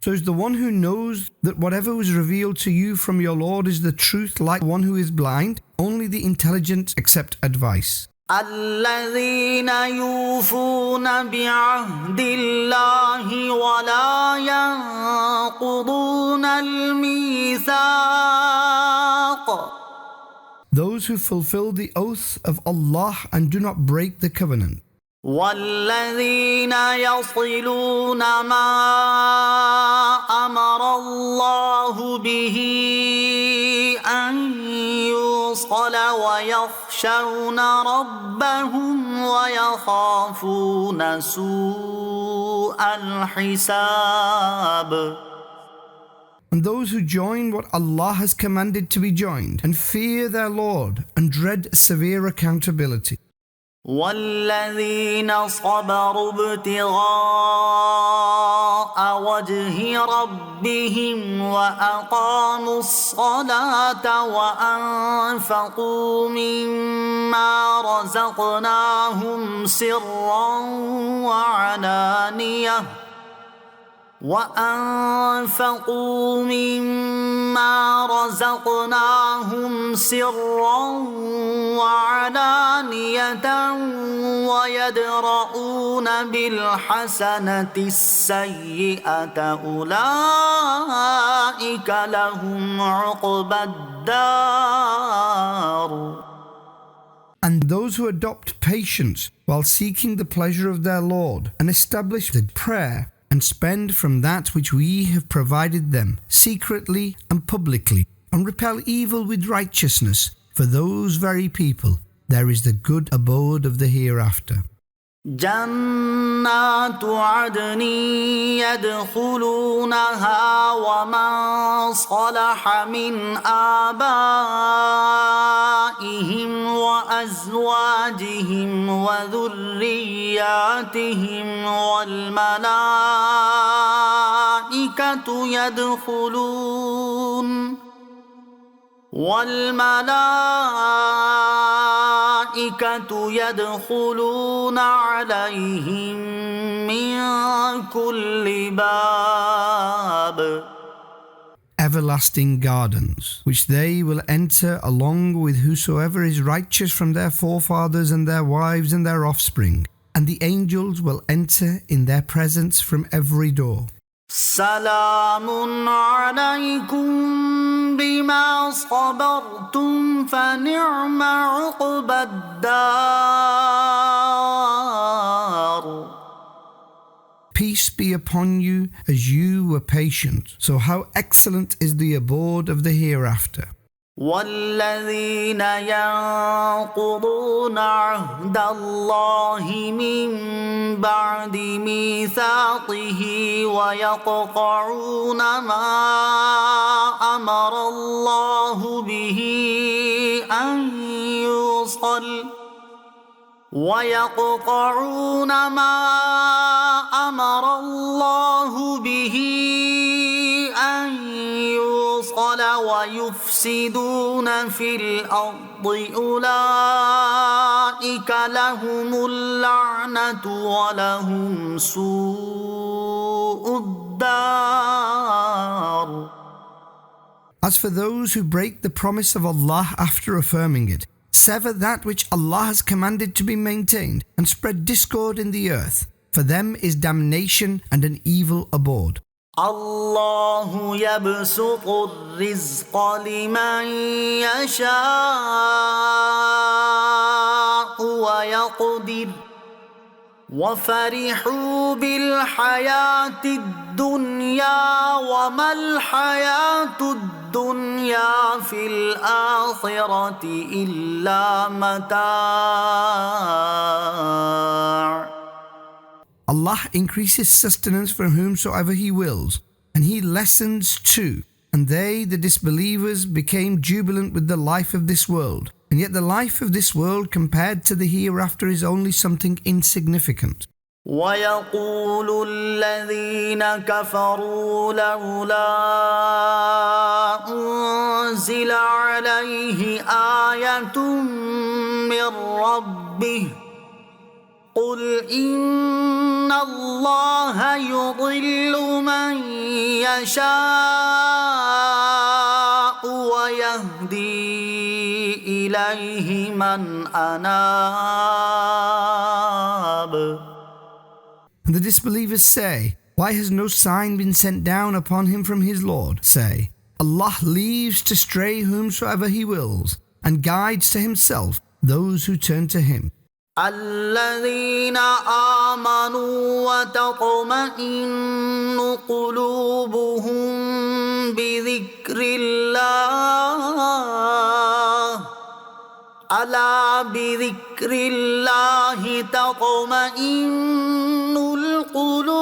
So is the one who knows that whatever was revealed to you from your Lord is the truth like one who is blind? Only the intelligent accept advice. الذين يوفون بعهد الله ولا ينقضون الميثاق. Those who fulfill the oath of Allah and do not break the covenant. والذين يصلون ما أمر الله به أن يوصل ويخشون ربهم ويخافون سوء الحساب. And those who join what Allah has commanded to be joined and fear their Lord and dread severe accountability. والذين صبروا ابتغاء وجه ربهم وأقاموا الصلاة وأنفقوا مما رزقناهم سرا وعلانية ويدرؤون بالحسنة السيئة أولئك لهم عقبى الدار. And those who adopt patience while seeking the pleasure of their Lord and establish the prayer and spend from that which we have provided them secretly and publicly and repel evil with righteousness, for those very people there is the good abode of the hereafter. جنات عدن يدخلونها ومن صلح من آبائهم وأزواجهم وذرياتهم والملائكة يدخلون عليهم من كل باب. Everlasting gardens, which they will enter along with whosoever is righteous from their forefathers and their wives and their offspring, and the angels will enter in their presence from every door. سلام عليكم بما صبرتم فنعم عقبى الدار. Peace be upon you as you were patient. So how excellent is the abode of the hereafter. والذين ينقضون عهد الله من بعد ميثاقه ويقطعون ما أمر الله به أن يوصل ويفسدون في الأرض أولئك لهم اللعنة ولهم سوء الدار. As for those who break the promise of Allah after affirming it, sever that which Allah has commanded to be maintained, and spread discord in the earth, for them is damnation and an evil abode. الله يبسط الرزق لمن يشاء ويقدر وفرحوا بالحياة الدنيا وما الحياة الدنيا في الآخرة إلا متاع. Allah increases sustenance for whomsoever He wills, and He lessens too. And they, the disbelievers, became jubilant with the life of this world. And yet the life of this world compared to the hereafter is only something insignificant. ويقول الذين كفروا لولا أنزل عليه آية من ربه قل إن الله يضل من يشاء ويهدي إليه من أناب. And the disbelievers say, why has no sign been sent down upon him from his Lord? Say, Allah leaves to stray whomsoever He wills, and guides to Himself those who turn to Him. الذين آمنوا وتطمئن قلوبهم بذكر الله ألا بذكر الله تطمئن القلوب.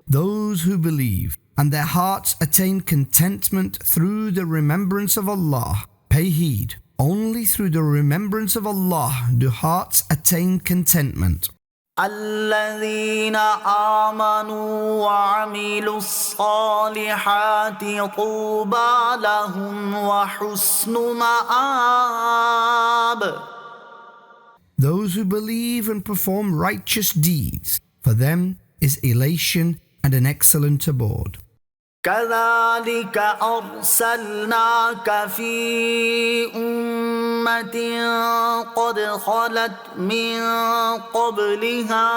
Those who believe and their hearts attain contentment through the remembrance of Allah. Pay heed. Only through the remembrance of Allah do hearts attain contentment. الذين آمنوا وعملوا الصالحات طوبى لهم وحسن مآب. Those who believe and perform righteous deeds, for them is elation and an excellent abode. كذلك أرسلناك في أمة قد خلت من قبلها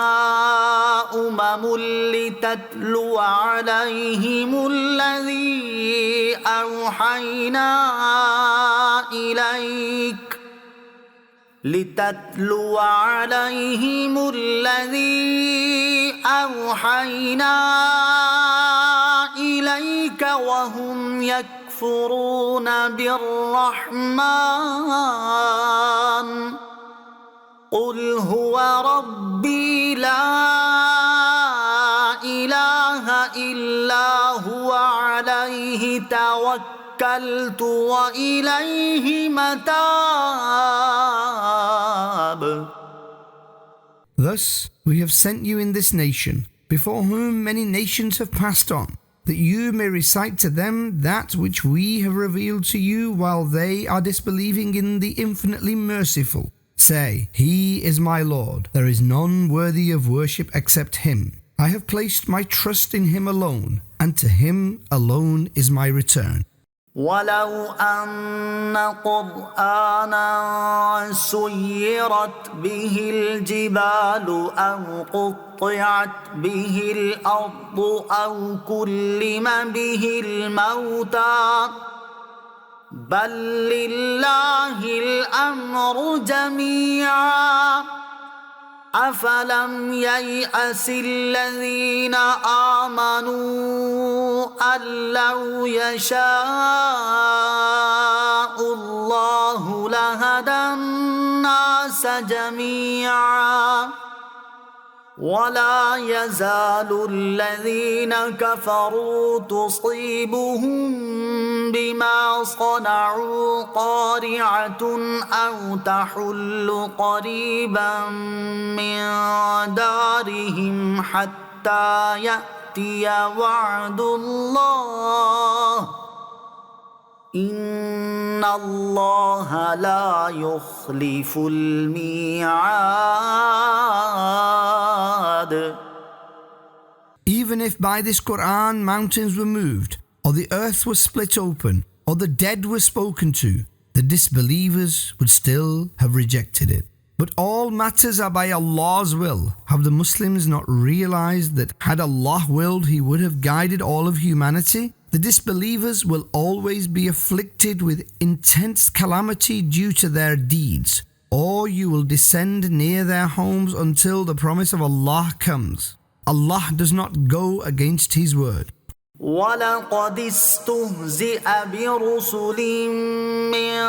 لتتلو عليهم الذي أوحينا إليك وهم يكفرون بالرحمن قل هو ربي لا إله إلا هو عليه توكلت وإليه متاب. Thus we have sent you in this nation, before whom many nations have passed on, that you may recite to them that which we have revealed to you while they are disbelieving in the infinitely merciful. Say, He is my Lord. There is none worthy of worship except Him. I have placed my trust in Him alone, and to Him alone is my return. ولو أن قرآنا سيرت به الجبال أو قطعت به الأرض أو كلم به الموتى بل لله الأمر جميعا أفلم ييأس الذين آمنوا أن لو يشاء الله لهدى الناس جميعا ولا يزال الذين كفروا تصيبهم بما صنعوا قارعة أو تحل قريبا من دارهم حتى يأتي وعد الله إن الله لا يخلف الميعاد. Even if by this Quran mountains were moved, or the earth was split open, or the dead were spoken to, the disbelievers would still have rejected it. But all matters are by Allah's will. Have the Muslims not realized that had Allah willed, He would have guided all of humanity? The disbelievers will always be afflicted with intense calamity due to their deeds, or you will descend near their homes until the promise of Allah comes. Allah does not go against His word. وَلَقَدِ اسْتُهْزِئَ بِرُسُلٍ مِّن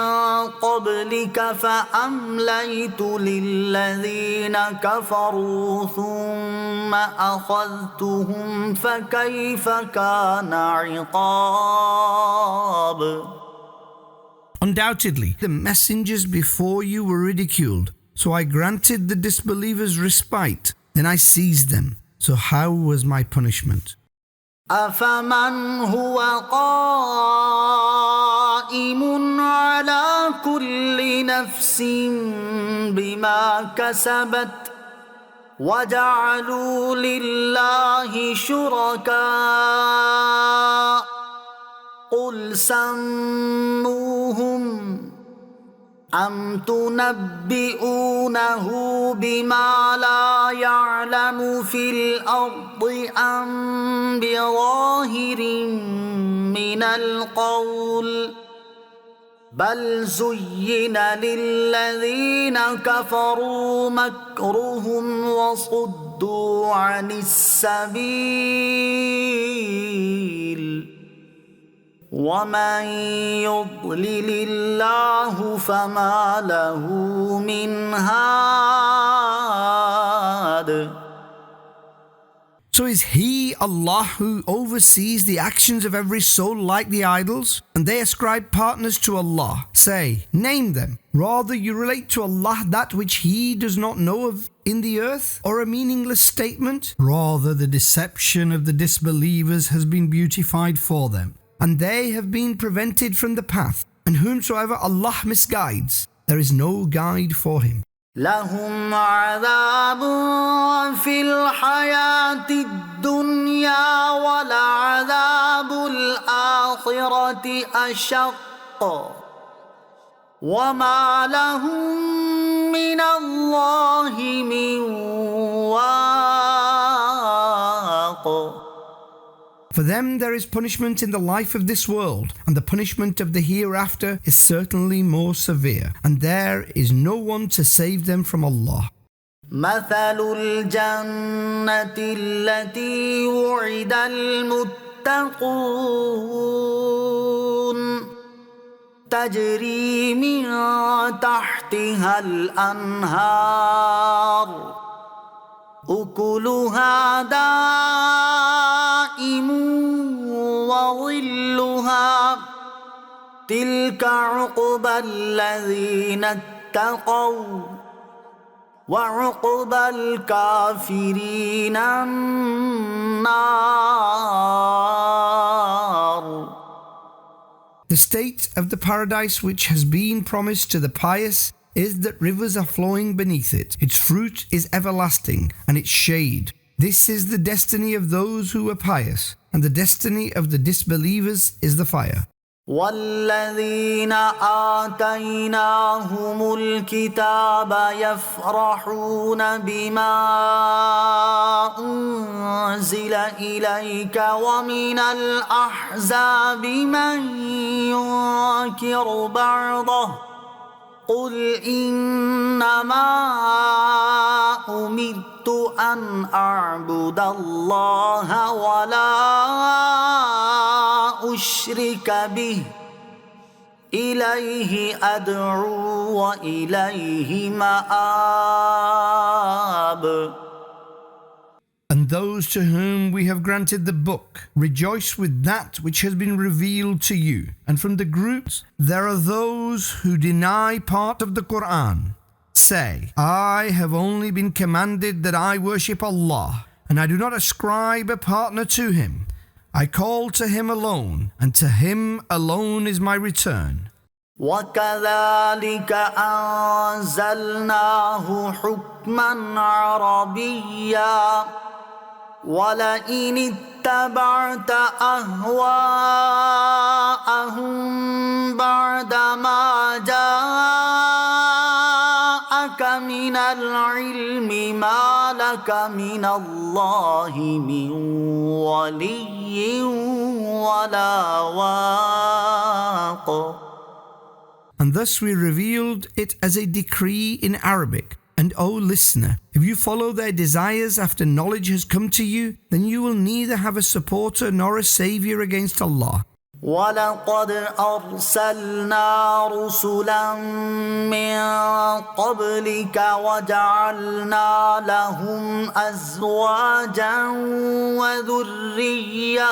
قَبْلِكَ فَأَمْلَيْتُ لِلَّذِينَ كَفَرُوا ثُمَّ أَخَذْتُهُمْ فَكَيْفَ كَانَ عِقَابِ. Undoubtedly, the messengers before you were ridiculed, so I granted the disbelievers respite, then I seized them. So how was my punishment? أَفَمَنْ هُوَ قَائِمٌ عَلَى كُلِّ نَفْسٍ بِمَا كَسَبَتْ وَجَعَلُوا لِلَّهِ شُرَكَاءَ قُلْ سَمُّوهُمْ أَمْ تُنَبِّئُونَهُ بِمَا لَا يَعْلَمُ فِي الْأَرْضِ أَمْ بِظَاهِرٍ مِّنَ الْقَوْلِ بَلْ زُيِّنَ لِلَّذِينَ كَفَرُوا مَكْرُهُمْ وَصُدُّوا عَنِ السَّبِيلِ وَمَن يُضْلِلِ اللَّهُ فَمَا لَهُ مِنْ هَادٍ. So is He Allah who oversees the actions of every soul like the idols? And they ascribe partners to Allah. Say, name them. Rather you relate to Allah that which He does not know of in the earth, or a meaningless statement? Rather the deception of the disbelievers has been beautified for them, and they have been prevented from the path, and whomsoever Allah misguides, there is no guide for him. لهم عذاب في الحياة الدنيا ولعذاب الآخرة أشق وما لهم من الله من واق. For them there is punishment in the life of this world, and the punishment of the hereafter is certainly more severe, and there is no one to save them from Allah. مثل الجنة التي وعد المتقون تجري من تحتها الأنهار أكلها دائم وظلها تلك عقبى الذين اتقوا وعقبى الكافرين النار. The state of the paradise which has been promised to the pious is that rivers are flowing beneath it. Its fruit is everlasting, and its shade. This is the destiny of those who are pious, and the destiny of the disbelievers is the fire. والذين آتيناهم الكتاب يفرحون بما أنزل إليك ومن الأحزاب من ينكر بعضه قل إنما أمرت أن أعبد الله ولا أشرك به إليه أدعو وإليه مآب. And those to whom we have granted the book rejoice with that which has been revealed to you. And from the groups there are those who deny part of the Quran. Say, I have only been commanded that I worship Allah, and I do not ascribe a partner to Him. I call to Him alone, and to Him alone is my return. وكذلك أنزلناه حكما عربيا ولئن اتبعت أهواءهم بعدما جاءك من العلم ما لك من الله من ولي ولا واق. And thus we revealed it as a decree in Arabic. And O listener, if you follow their desires after knowledge has come to you, then you will neither have a supporter nor a savior against Allah. ولقد أرسلنا رسلا من قبلك وجعلنا لهم أزواجا وذرية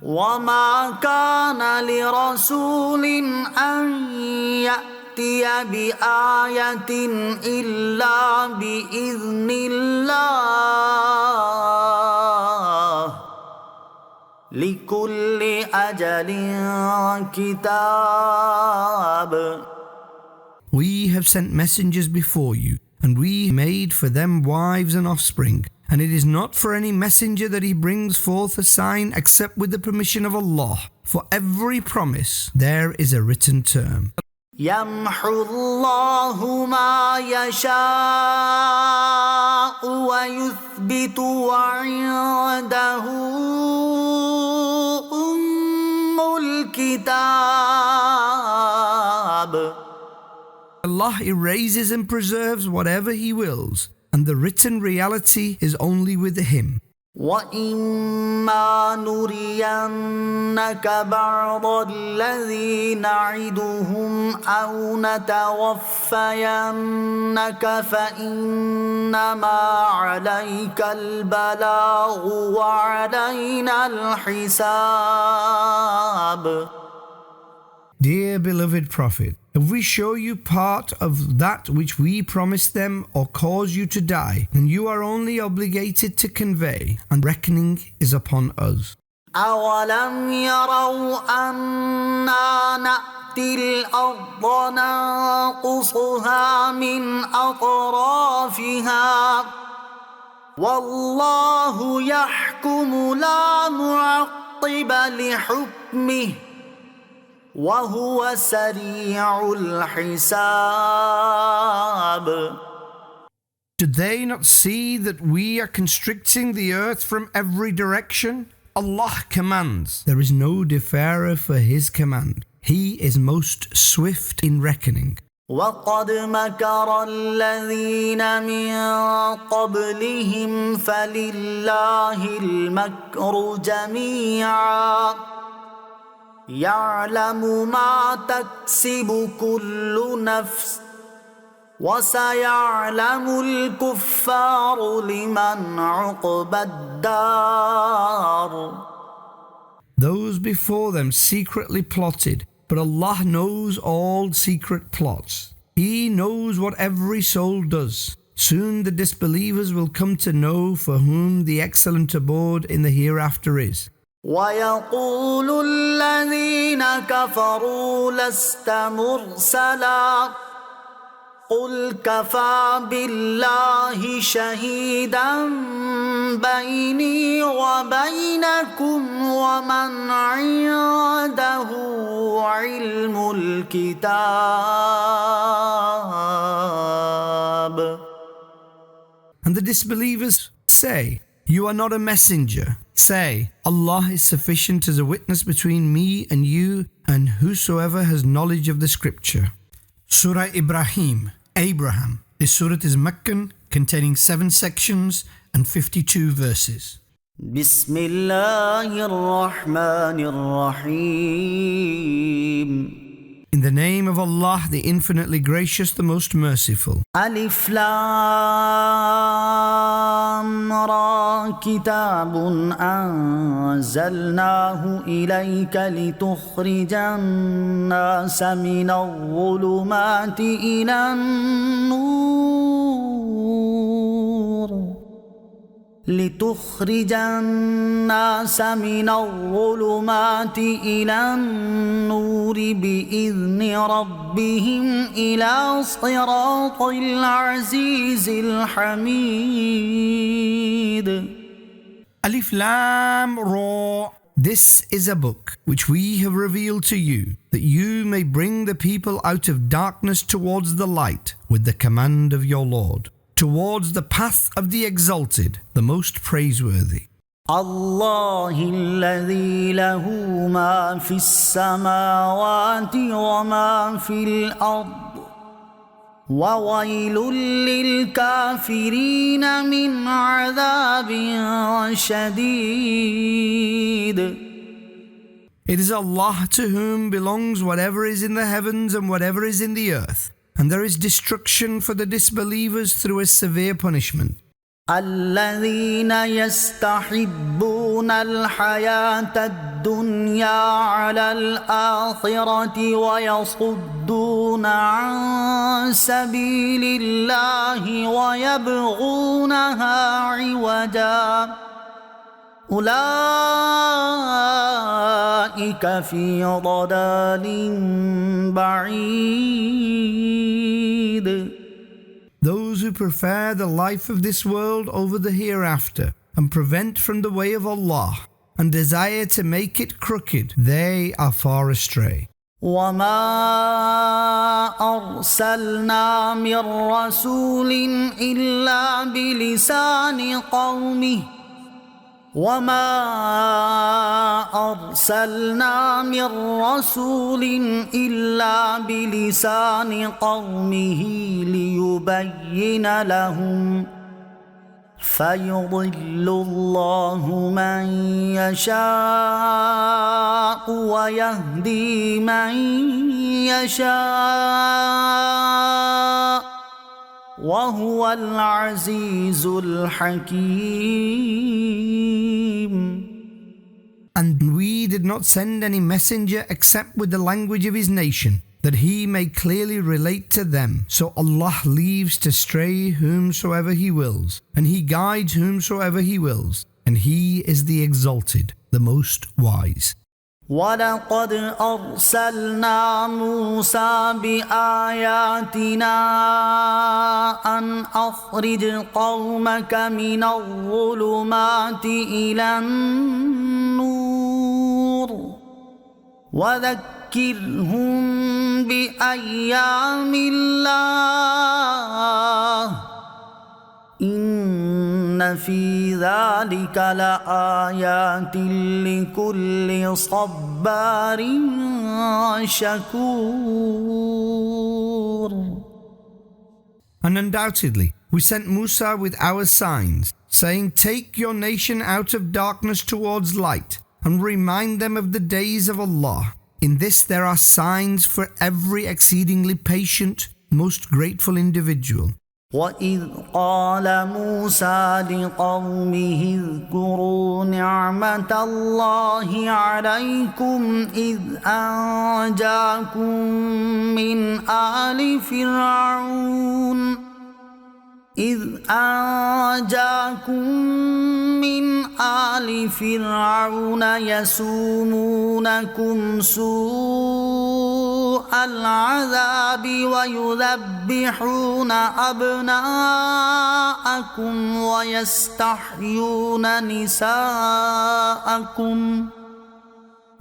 وما كان لرسول أن يأتي بآية إلا بإذن الله لكل أجل كتاب. We have sent messengers before you, and we made for them wives and offspring. And it is not for any messenger that he brings forth a sign except with the permission of Allah. For every promise there is a written term. يمحو الله ما يشاء ويثبت وعنده أم الكتاب. Allah erases and preserves whatever he wills, and the written reality is only with him. وَإِمَّا نُرِيَنَّكَ بَعْضَ الَّذِي نَعِدُهُمْ أَوْ نَتَوَفَّيَنَّكَ فَإِنَّمَا عَلَيْكَ الْبَلَاغُ وَعَلَيْنَا الْحِسَابُ. Dear beloved Prophet, if we show you part of that which we promised them or cause you to die, then you are only obligated to convey, and reckoning is upon us. أَوَلَمْ يَرَوْا أَنَّا نَأْتِي الْأَرْضَ نَنقُصُهَا مِنْ أَطْرَافِهَا وَاللَّهُ يَحْكُمُ لَا مُعَقِّبَ لِحُكْمِهِ وَهُوَ سَرِيعُ الْحِسَابِ. Did they not see that we are constricting the earth from every direction? Allah commands. There is no deferrer for his command. He is most swift in reckoning. وَقَدْ مَكَرَ الَّذِينَ مِنْ قَبْلِهِمْ فَلِلَّهِ الْمَكْرُ جَمِيعًا يَعْلَمُ مَا تَكْسِبُ كُلُّ نَفْسٍ وَسَيَعْلَمُ الْكُفَّارُ لِمَنْ عُقْبَى الدَّارِ. Those before them secretly plotted, but Allah knows all secret plots. He knows what every soul does. Soon the disbelievers will come to know for whom the excellent abode in the hereafter is. وَيَقُولُ الَّذِينَ كَفَرُوا لَسْتَ مُرْسَلًا قُلْ كَفَى بِاللَّهِ شَهِيدًا بَيْنِي وَبَيْنَكُمْ وَمَنْ عِندَهُ عِلْمُ الْكِتَابِ. And the disbelievers say, "You are not a messenger." Say, Allah is sufficient as a witness between me and you and whosoever has knowledge of the scripture. Surah Ibrahim, Abraham. This surah is Meccan, containing 7 sections and 52 verses. بسم الله الرحمن الرحيم. In the name of Allah, the infinitely gracious, the most merciful. ألف لام را كتاب أنزلناه إليك لتخرج الناس من الظلمات إلى النور بإذن ربهم إلى صراط العزيز الحميد. Alif Lam Ra. This is a book which we have revealed to you, that you may bring the people out of darkness towards the light with the command of your Lord, towards the path of the exalted, the most praiseworthy. الله الذي له ما في السماوات وما في الأرض وويل للكافرين من عذاب شديد. It is Allah to whom belongs whatever is in the heavens and whatever is in the earth, and there is destruction for the disbelievers through a severe punishment. الذين يستحبون الحياة الدنيا على الآخرة ويصدون عن سبيل الله ويبغونها عوجا أولئك في ضلال بعيد. Those who prefer the life of this world over the hereafter and prevent from the way of Allah and desire to make it crooked, they are far astray. وما أرسلنا من رسول إلا بلسان قومه ليبين لهم فيضل الله من يشاء ويهدي من يشاء وهو العزيز الحكيم. And we did not send any messenger except with the language of his nation, that he may clearly relate to them. So Allah leaves to stray whomsoever he wills, and he guides whomsoever he wills, and he is the exalted, the most wise. وَلَقَدْ أَرْسَلْنَا مُوسَى بِآيَاتِنَا أَنْ أَخْرِجْ قَوْمَكَ مِنَ الظُّلُمَاتِ إِلَى النُّورِ وَذَكِّرْهُمْ بِأَيَّامِ اللَّهِ إِنَّ فِي ذَلِكَ لَآيَاتٍ لِكُلِّ صَبَّارٍ شَكُورٍ. And undoubtedly, we sent Musa with our signs, saying, "Take your nation out of darkness towards light, and remind them of the days of Allah. In this there are signs for every exceedingly patient, most grateful individual." وَإِذْ قَالَ مُوسَى لِقَوْمِهِ اذْكُرُوا نِعْمَةَ اللَّهِ عَلَيْكُمْ إِذْ أَنْجَاكُمْ من آل فرعون يسومونكم سوء العذاب ويذبحون أبناءكم ويستحيون نساءكم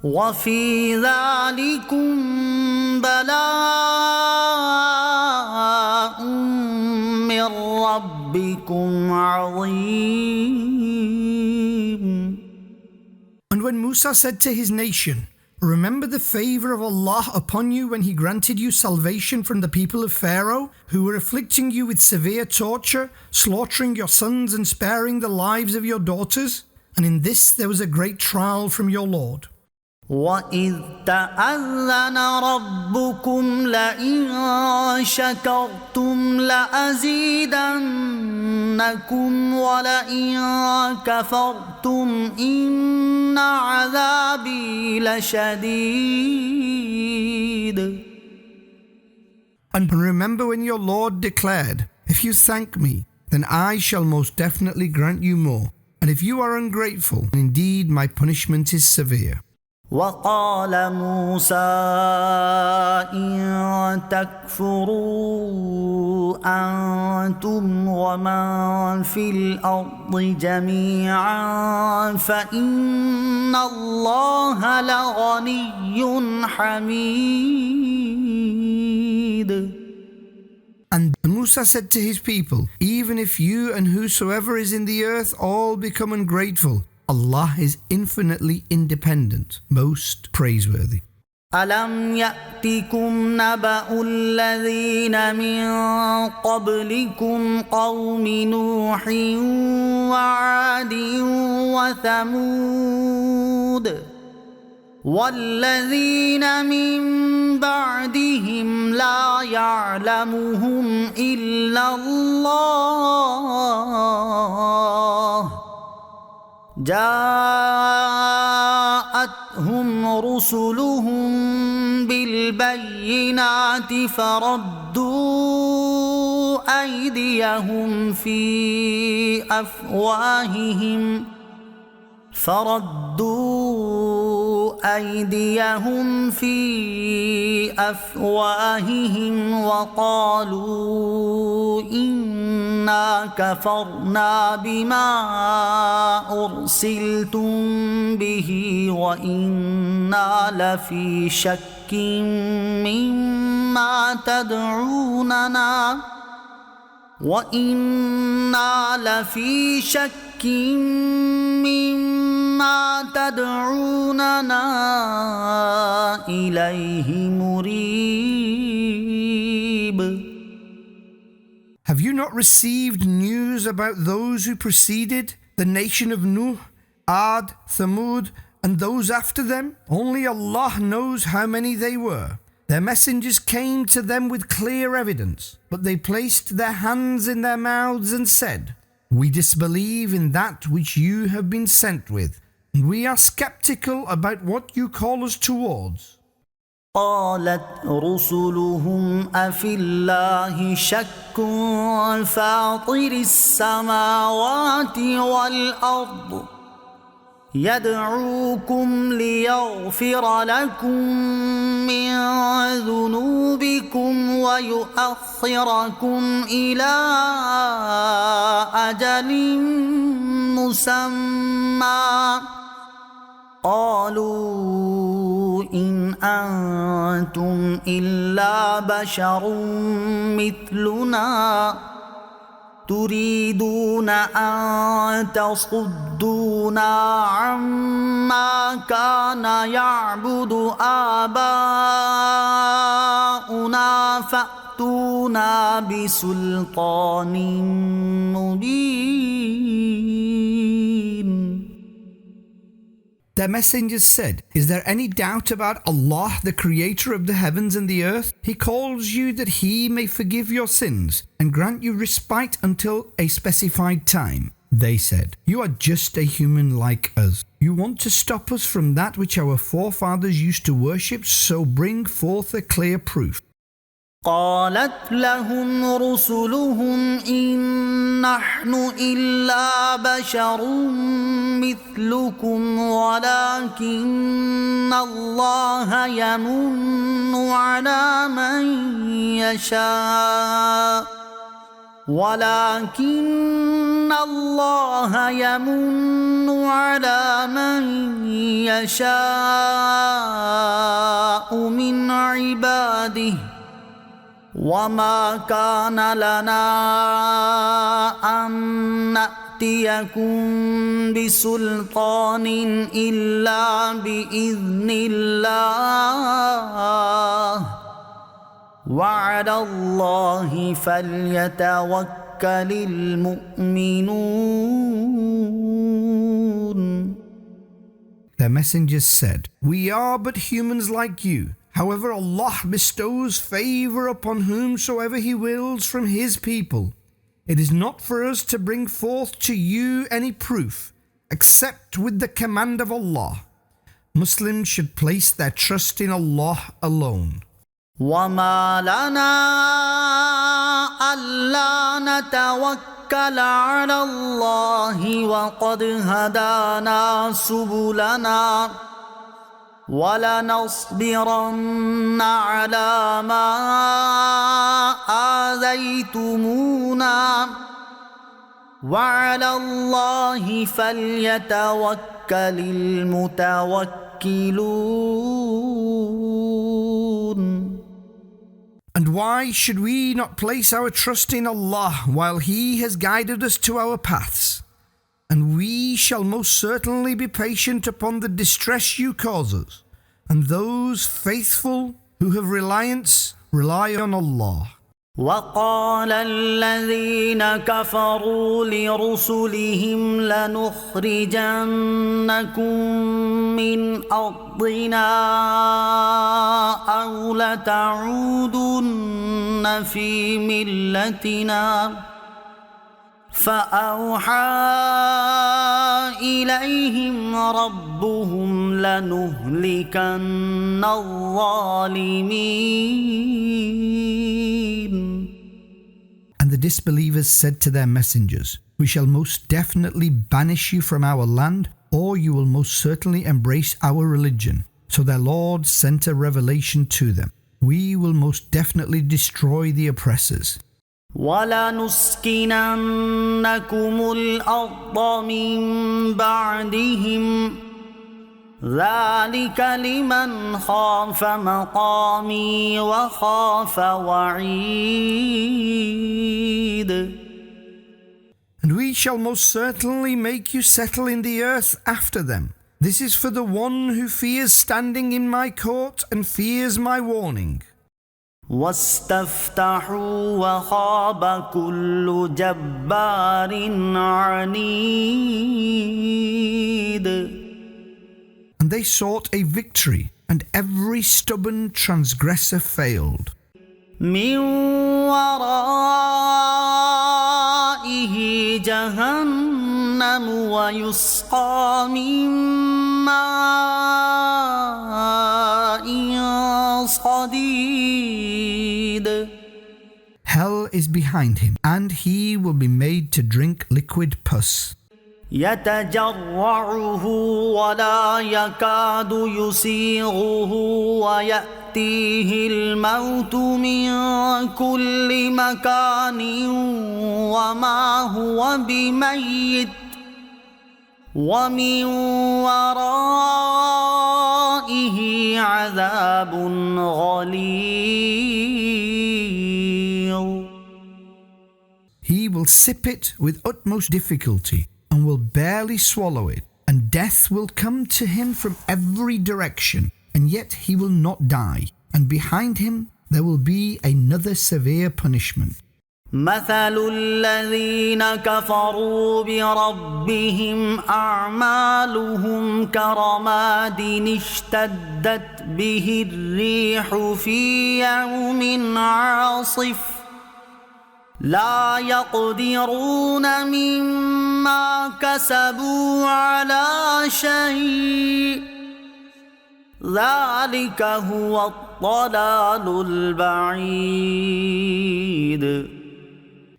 وفي ذلكم بلاء من ربكم عظيم. And when Musa said to his nation, "Remember the favor of Allah upon you when he granted you salvation from the people of Pharaoh, who were afflicting you with severe torture, slaughtering your sons and sparing the lives of your daughters? And in this there was a great trial from your Lord." وَإِذْ تَأَذَّنَ رَبُّكُمْ لَئِن شَكَرْتُمْ لَأَزِيدَنَّكُمْ وَلَئِن كَفَرْتُمْ إِنَّ عَذَابِي لَشَدِيدٌ. And remember when your Lord declared, "If you thank me, then I shall most definitely grant you more. And if you are ungrateful, indeed my punishment is severe." وقال موسى إن تكفروا أنتم ومن في الأرض جميعا فإن الله لغني حميد. And Musa said to his people, "Even if you and whosoever is in the earth all become ungrateful, Allah is infinitely independent, most praiseworthy. ألم يأتكم نبأ الذين من قبلكم قوم نوح وعاد وثمود والذين من بعدهم لا يعلمهم إلا الله جاءتهم رسلهم بالبينات فردوا أيديهم في أفواههم وقالوا إنا كفرنا بما أرسلتم به وإنا لفي شك مما تدعوننا إليه مريب. Have you not received news about those who preceded, the nation of Nuh, Ad, Thamud, and those after them? Only Allah knows how many they were. Their messengers came to them with clear evidence, but they placed their hands in their mouths and said, "We disbelieve in that which you have been sent with, and we are skeptical about what you call us towards." قالت رسلهم أفي الله شك فاطر السماوات والأرض يدعوكم ليغفر لكم من ذنوبكم ويؤخركم إلى أجل مسمى قالوا إن أنتم إلا بشر مثلنا تريدون أن تصدونا عما كان يعبد آباؤنا فأتونا بسلطان مبين. Their messengers said, "Is there any doubt about Allah, the creator of the heavens and the earth? He calls you that He may forgive your sins and grant you respite until a specified time." They said, "You are just a human like us. You want to stop us from that which our forefathers used to worship, so bring forth a clear proof." قالت لهم رسلهم إن نحن إلا بشر مثلكم ولكن الله يمن على من يشاء من عباده وما كان لنا أن نأتيكم بسلطان إلا بإذن الله وعلى الله فليتوكل المؤمنون. Their messengers said, "We are but humans like you. However, Allah bestows favor upon whomsoever He wills from His people. It is not for us to bring forth to you any proof, except with the command of Allah. Muslims should place their trust in Allah alone." وما لنا ألا نتوكل على الله وقد هدانا سبلنا ولنصبرن على ما آذيتمونا وعلى الله فليتوكل المتوكلون. And why should we not place our trust in Allah while He has guided us to our paths? And we shall most certainly be patient upon the distress you cause us. And those faithful who have reliance rely on Allah. وقال الذين كفروا لرسلهم لنخرجنكم من أرضنا أو لتعودن في ملتنا فأوحى إليهم ربهم لنهلكن الظالمين. And the disbelievers said to their messengers, "We shall most definitely banish you from our land, or you will most certainly embrace our religion." So their Lord sent a revelation to them. We will most definitely destroy the oppressors. وَلَنُسْكِنَنَّكُمُ الْأَرْضَ مِنْ بَعْدِهِمْ ذَلِكَ لِمَنْ خَافَ مَقَامِي وَخَافَ وَعِيدِ. And we shall most certainly make you settle in the earth after them. This is for the one who fears standing in my court and fears my warning. وَاسْتَفْتَحُوا وَخَابَ كُلُّ جَبَّارٍ عَنِيدٍ. And they sought a victory, and every stubborn transgressor failed. مِنْ وَرَائِهِ جَهَنَّمُ وَيُسْقَى مِنْ مَاءٍ صَدِيدٍ. Hell is behind him, and he will be made to drink liquid pus. يتجرعه ولا يكاد يسيغه ويأتيه الموت من كل مكان وما هو بميت ومن ورائه عذاب غليظ. He will sip it with utmost difficulty and will barely swallow it, and death will come to him from every direction, and yet he will not die, and behind him there will be another severe punishment. مثل الذين كفروا بربهم أعمالهم كرماد اشتدت به الريح في يوم عاصف لا يقدرون مما كسبوا على شيء ذلك هو الضلال البعيد.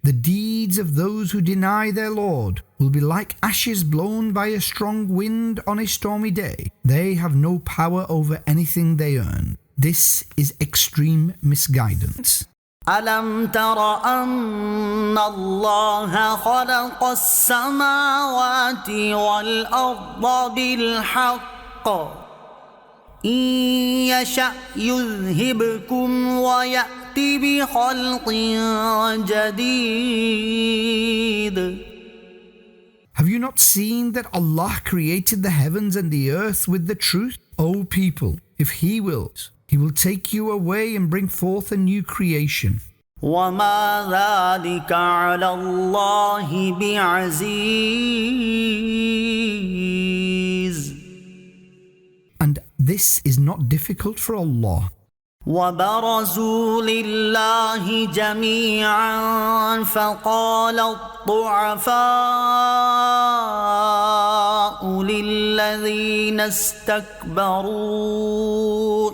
The deeds of those who deny their Lord will be like ashes blown by a strong wind on a stormy day. They have no power over anything they earn. This is extreme misguidance. ألم تر أن الله خلق السماوات والأرض بالحق إن يشأ يذهبكم ويأتي بخلق جديد. Have you not seen that Allah created the heavens and the earth with the truth? O people, if He wills, He will take you away and bring forth a new creation. وما ذلك على الله بعزيز. And this is not difficult for Allah. وبرزوا لله جميعا فقال الضعفاء للذين استكبروا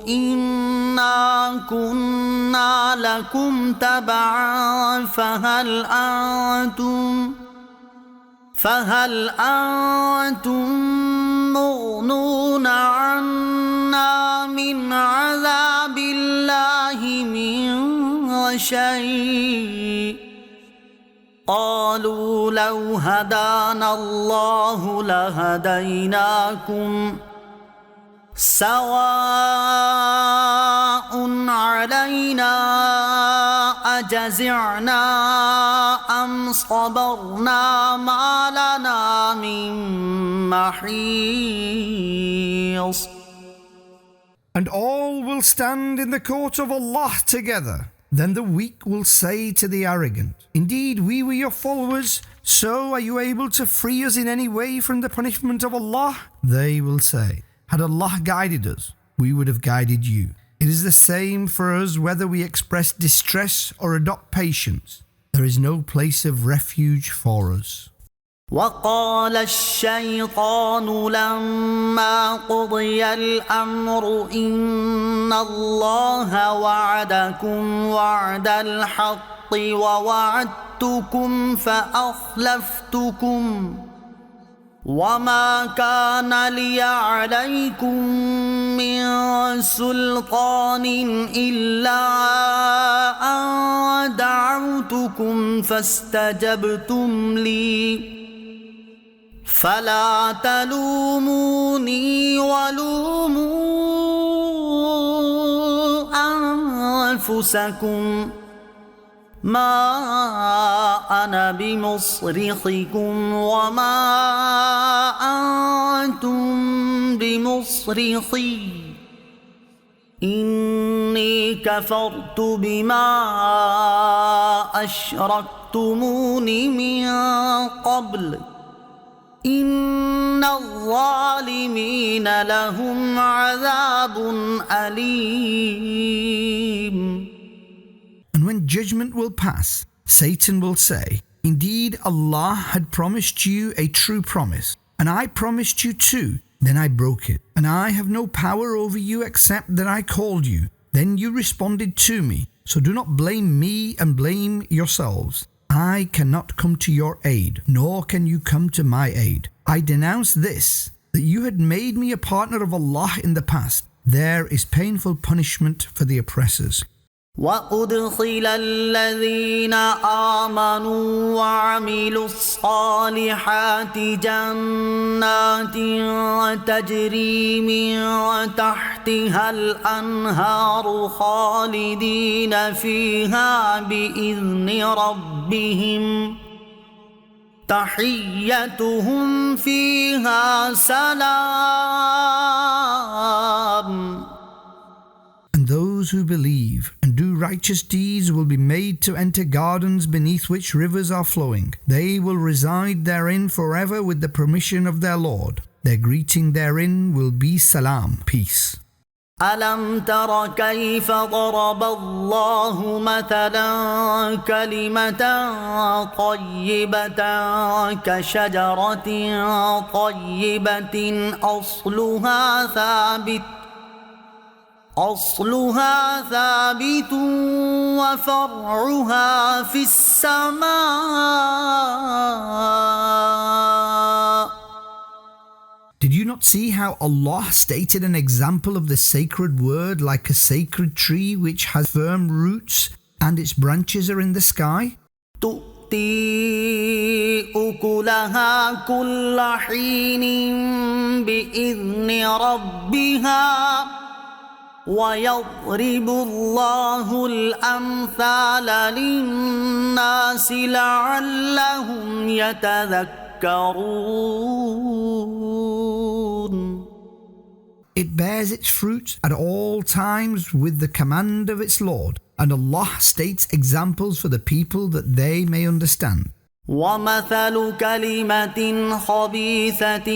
إنا كنا لكم تبعا فهل أنتم مغنون عنا من عذاب الله من شيء قالوا لو هدانا الله لهديناكم سواء علينا أجزعنا أم صبرنا ما لنا من محيص. And all will stand in the court of Allah together. Then the weak will say to the arrogant, Indeed, we were your followers, so are you able to free us in any way from the punishment of Allah? They will say, Had Allah guided us, we would have guided you. It is the same for us whether we express distress or adopt patience. There is no place of refuge for us. وقال الشيطان لما قضي الأمر إن الله وعدكم وعد الحق ووعدتكم فأخلفتكم وما كان لي عليكم من سلطان إلا أن دعوتكم فاستجبتم لي فلا تلوموني ولوموا أنفسكم ما أنا بمصرخكم وما أنتم بمصرخي إني كفرت بما أشركتمون من قبل إن الظالمين لهم عذاب أليم. And when judgment will pass, Satan will say, Indeed, Allah had promised you a true promise, and I promised you too. Then I broke it, and I have no power over you except that I called you. Then you responded to me. So do not blame me and blame yourselves. I cannot come to your aid, nor can you come to my aid. I denounce this, that you had made me a partner of Allah in the past. There is painful punishment for the oppressors. وأدخل الذين آمنوا وعملوا الصالحات جنات تجري من تحتها الأنهار خالدين فيها بإذن ربهم تحيتهم فيها سلام. And those who believe and do righteous deeds will be made to enter gardens beneath which rivers are flowing. They will reside therein forever with the permission of their Lord. Their greeting therein will be salam, peace. ألم تر كيف ضرب الله مثلا كلمة طيبة كشجرة طيبة أصلها ثابت وفرعها في السماء. Did you not see how Allah stated an example of the sacred word like a sacred tree which has firm roots and its branches are in the sky? تؤتي أكلها كل حين بإذن ربها ويضرب الله الأمثال للناس لعلهم يتذكرون. It bears its fruit at all times with the command of its Lord, and Allah states examples for the people that they may understand. ومثل كلمة خبيثة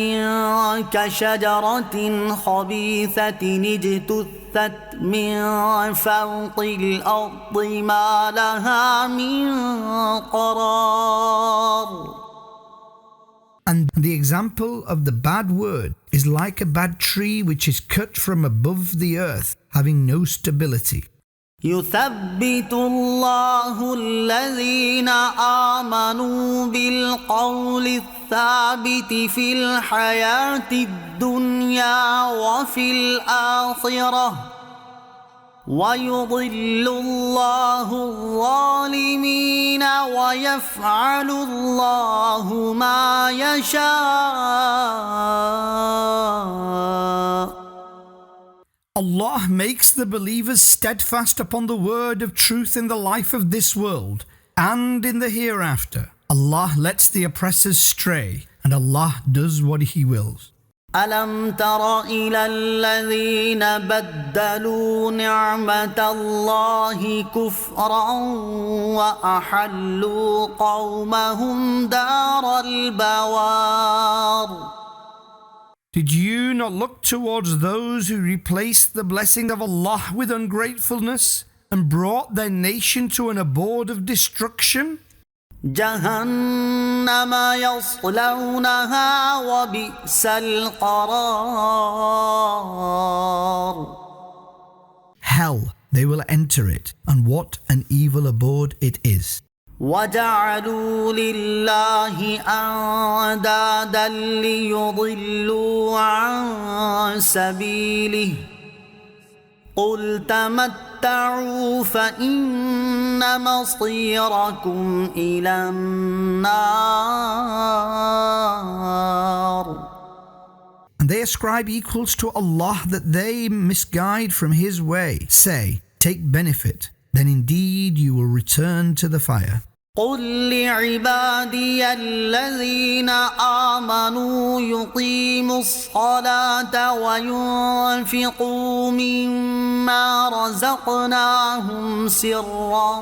كشجرة خبيثة اجتثت من فوق الأرض ما لها من قرار. And the example of the bad word is like a bad tree which is cut from above the earth, having no stability. يثبت الله الذين آمنوا بالقول الثابت في الحياة الدنيا وفي الآخرة ويضل الله الظالمين ويفعل الله ما يشاء. Allah makes the believers steadfast upon the word of truth in the life of this world and in the hereafter. Allah lets the oppressors stray, and Allah does what He wills. ألم تر إلى الذين بدلوا نعمة الله كفرا وأحلوا قومهم دار البوار. Did you not look towards those who replaced the blessing of Allah with ungratefulness and brought their nation to an abode of destruction? جهنم يصلونها وبئس القرار. Hell, they will enter it, and what an evil abode it is. وجعلوا لله أندادا ليضلوا عن سبيله قل تمتعوا فإن مصيركم إلى النار. And they ascribe equals to Allah that they misguide from His way. Say, take benefit, then indeed you will return to the fire. قل لعبادي الذين آمنوا يقيموا الصلاة وينفقوا مما رزقناهم سرا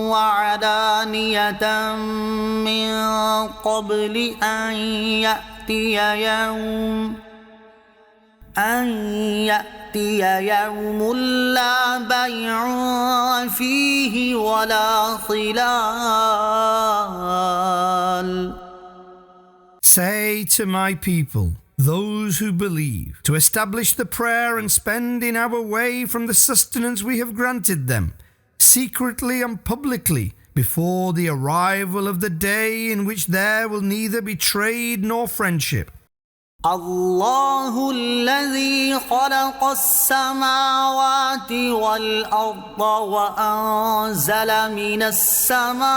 وعلانية من قبل أن يأتي يوم لا بيع فيه ولا خلال. Say to my people, those who believe, to establish the prayer and spend in our way from the sustenance we have granted them, secretly and publicly, before the arrival of the day in which there will neither be trade nor friendship. الله الذي خلق السماوات والأرض وأنزل من السماء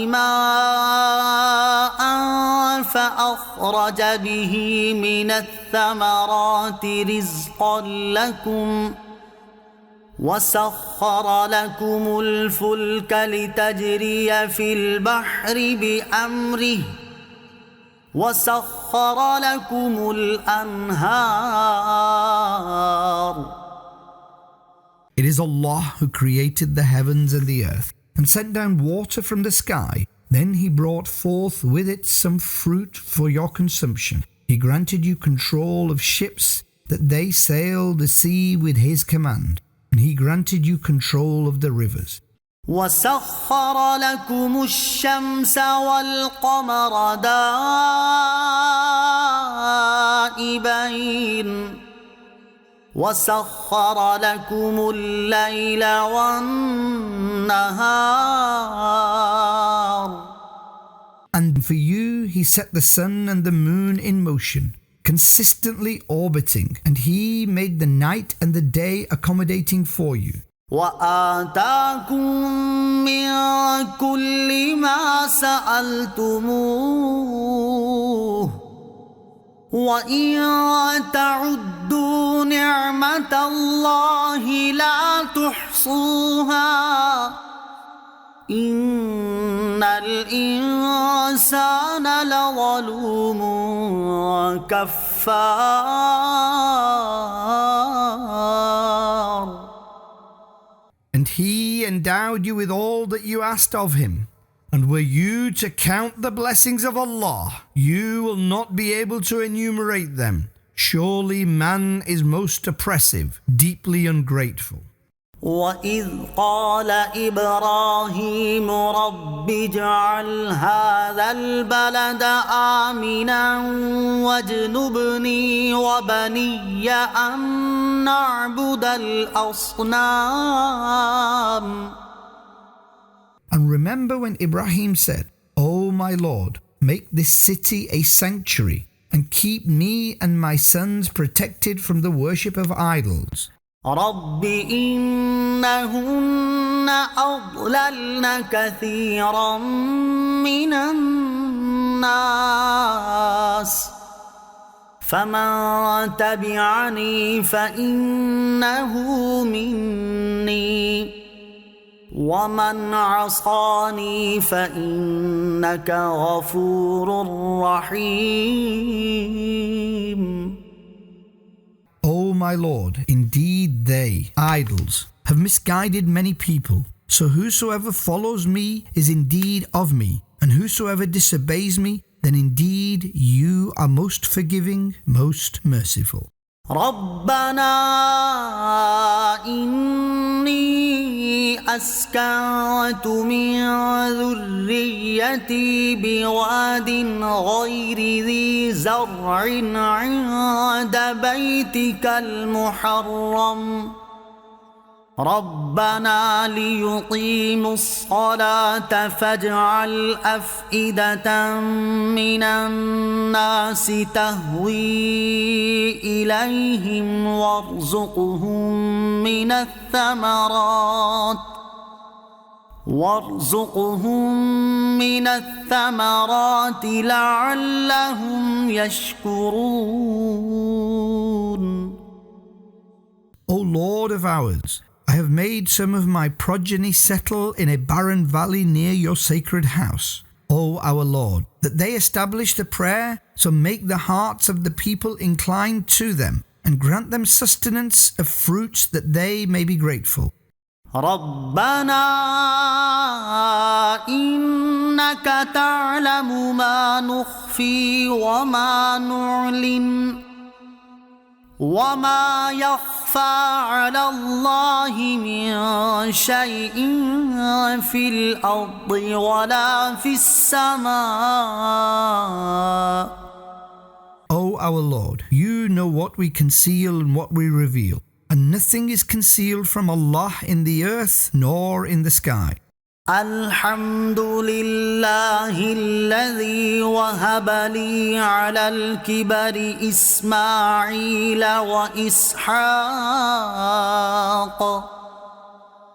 ماء فأخرج به من الثمرات رزقا لكم وسخر لكم الفلك لتجري في البحر بأمره وسخر لكم الأنهار. It is Allah who created the heavens and the earth and sent down water from the sky. Then He brought forth with it some fruit for your consumption. He granted you control of ships that they sail the sea with His command. And He granted you control of the rivers. وسخر لكم الشمس والقمر دائبين وسخر لكم الليل والنهار. And for you He set the sun and the moon in motion, consistently orbiting, and He made the night and the day accommodating for you. وآتاكم من كل ما سألتموه وإن تعدوا نعمة الله لا تحصوها إن الإنسان لظلوم كفار. And He endowed you with all that you asked of Him. And were you to count the blessings of Allah, you will not be able to enumerate them. Surely man is most oppressive, deeply ungrateful. وإذ قال إبراهيم رب اجعل هذا البلد آمنا واجنبني وبني أن نعبد الأصنام. And remember when Ibrahim said, O my Lord, make this city a sanctuary and keep me and my sons protected from the worship of idols. رب إنهن أضللن كثيرا من الناس فمن تبعني فإنه مني ومن عصاني فإنك غفور رحيم. O my Lord, indeed they, idols, have misguided many people. So whosoever follows me is indeed of me, and whosoever disobeys me, then indeed you are most forgiving, most merciful. ربنا إني أسكنت من ذريتي بواد غير ذي زرع عند بيتك المحرم ربنا ليقيموا الصلاة فاجعل أفئدة من الناس تهوي إليهم وارزقهم من الثمرات لعلهم يشكرون. O Lord of ours, I have made some of my progeny settle in a barren valley near your sacred house, O our Lord, that they establish the prayer, so make the hearts of the people inclined to them, and grant them sustenance of fruits that they may be grateful. ربنا إنك تعلم ما نخفي وما نعلن وما يخفى على الله من شيء في الأرض ولا في السماء. O our Lord, you know what we conceal and what we reveal, and nothing is concealed from Allah in the earth nor in the sky. الحمد لله الذي وهب لي على الكبر إسماعيل وإسحاق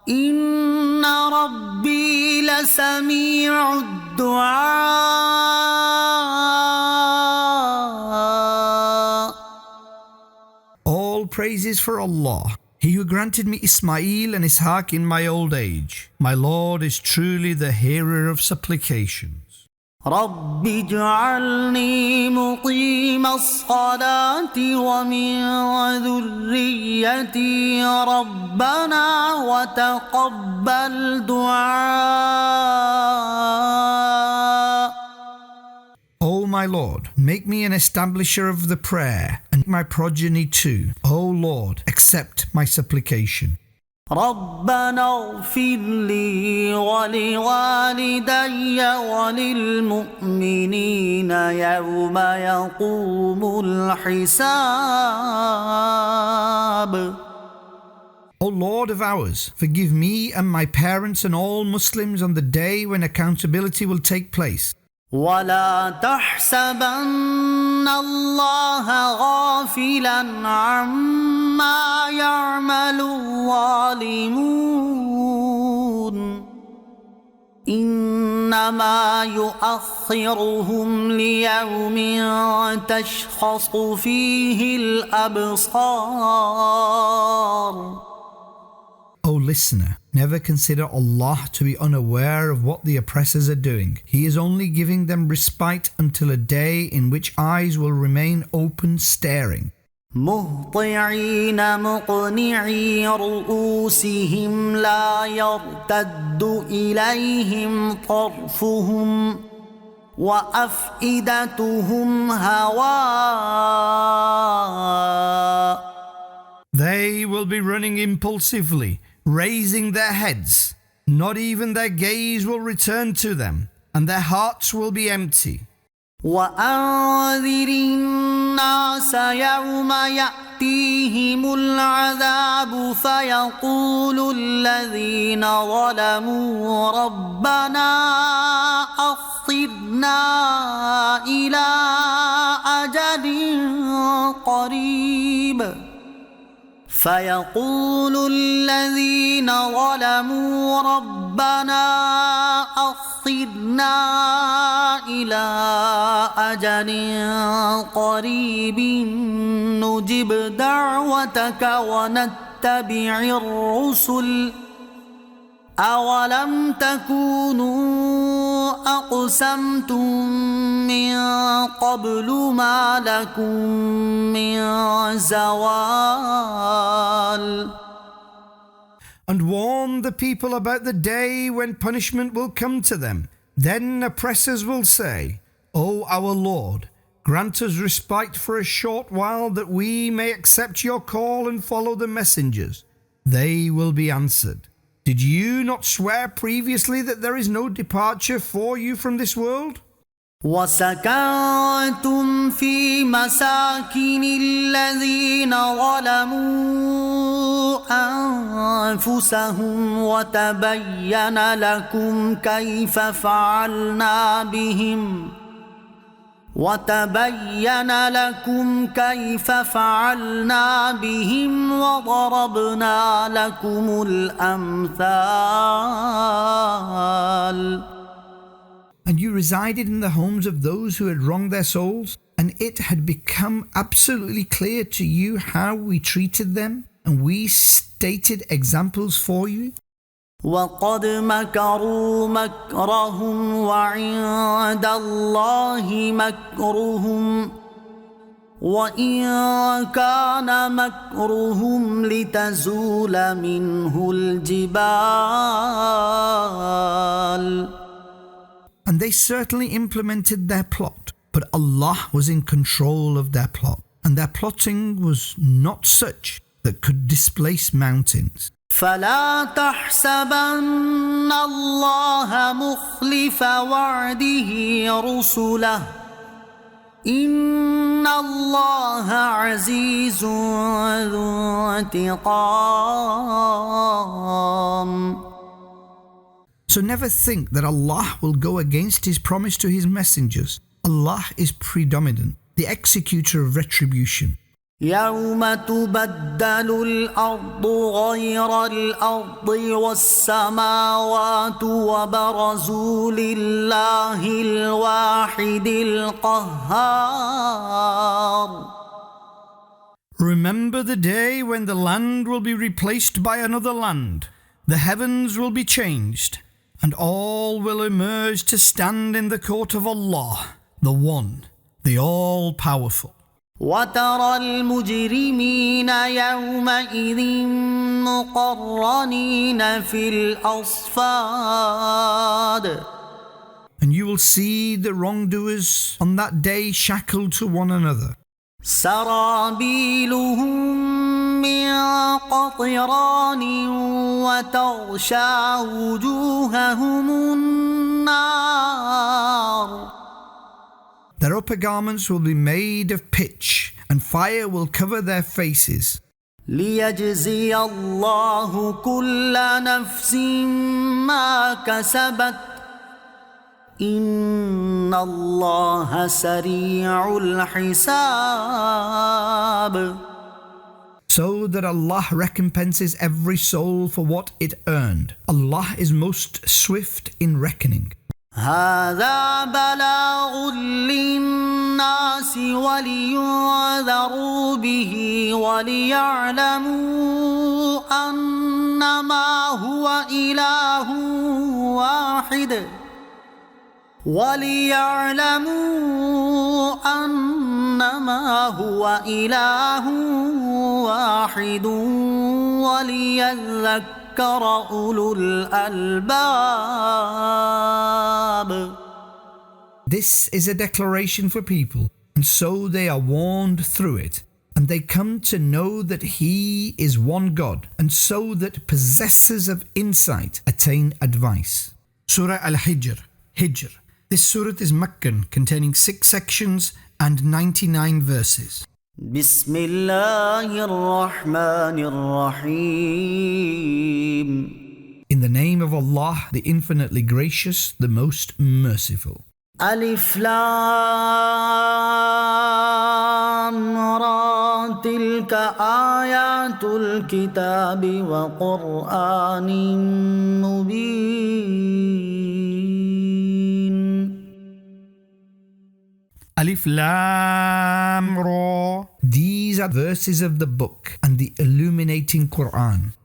إن ربي لسميع الدعاء. All praises for Allah, He who granted me Ismail and Ishaq in my old age. My Lord is truly the hearer of supplications. رب اجعلني مقيم الصلاة ومن ذريتي ربنا وتقبل دعاء. O my Lord, make me an establisher of the prayer, and my progeny too. O Lord, accept my supplication. ربنا اغفر لي ولوالدي وللمؤمنين يوم يقوم الحساب. O Lord of ours, forgive me and my parents and all Muslims on the day when accountability will take place. ولا تحسبن الله غافلا عما يعمل الظالمون إنما يؤخرهم ليوم تشخص فيه الأبصار. O listener, never consider Allah to be unaware of what the oppressors are doing. He is only giving them respite until a day in which eyes will remain open staring. مهطعين مقنعي رؤوسهم لا يرتد إليهم طرفهم وأفئدتهم هواء. They will be running impulsively, raising their heads. Not even their gaze will return to them, and their hearts will be empty. وأنذر الناس يوم يأتيهم العذاب فيقول الذين ظلموا ربنا أخرنا إلى أجل قريب فيقول الذين ظلموا ربنا أخرنا أخرنا إلى أجل قريب نجب دعوتك ونتبع الرسل أولم تكونوا أقسمتم من قبل ما لكم من زوال. And warn the people about the day when punishment will come to them. Then oppressors will say, O our Lord, grant us respite for a short while that we may accept your call and follow the messengers. They will be answered, did you not swear previously that there is no departure for you from this world? وسكنتم في مساكن الذين ظلموا أنفسهم وتبين لكم كيف فعلنا بهم وضربنا لكم الأمثال. And you resided in the homes of those who had wronged their souls, and it had become absolutely clear to you how we treated them, and we stated examples for you. وَقَدْ مَكَرُوا مَكْرَهُمْ وَعِندَ اللَّهِ مَكْرُهُمْ وَإِنْ كَانَ مَكْرُهُمْ لِتَزُولَ مِنْهُ الْجِبَالُ. And they certainly implemented their plot, but Allah was in control of their plot, and their plotting was not such that could displace mountains. فلا تحسبن الله مخلف وعده رسله إن الله عزيز ذو انتقام. So never think that Allah will go against His promise to His messengers. Allah is predominant, the executor of retribution. يوم تبدل الأرض غير الأرض والسماوات وبرزوا لله الواحد القهار. Remember the day when the land will be replaced by another land, the heavens will be changed, and all will emerge to stand in the court of Allah, the One, the All-Powerful. وترى المجرمين يومئذ مقرنين في الأصفاد. And you will see the wrongdoers on that day shackled to one another. سرابيلهم من قطران وتغشى وجوههم النار. Their upper garments will be made of pitch, and fire will cover their faces. ليجزي الله كل نفس ما كسبت إن الله سريع الحساب. So that Allah recompenses every soul for what it earned. Allah is most swift in reckoning. هذا بلاغ للناس ولينذروا به وليعلموا أنما هو إله واحد وليذكر أولو الألباب. This is a declaration for people, and so they are warned through it, and they come to know that He is one God, and so that possessors of insight attain advice. Surah Al-Hijr, Hijr. This surah is Meccan, containing 6 sections and 99 verses. بسم الله الرحمن الرحيم. In the name of Allah, the infinitely gracious, the most merciful. ألف لام را تلك آيات الكتاب وقرآن مبين. Alif Lam Ra. These are verses of the book and the illuminating Quran.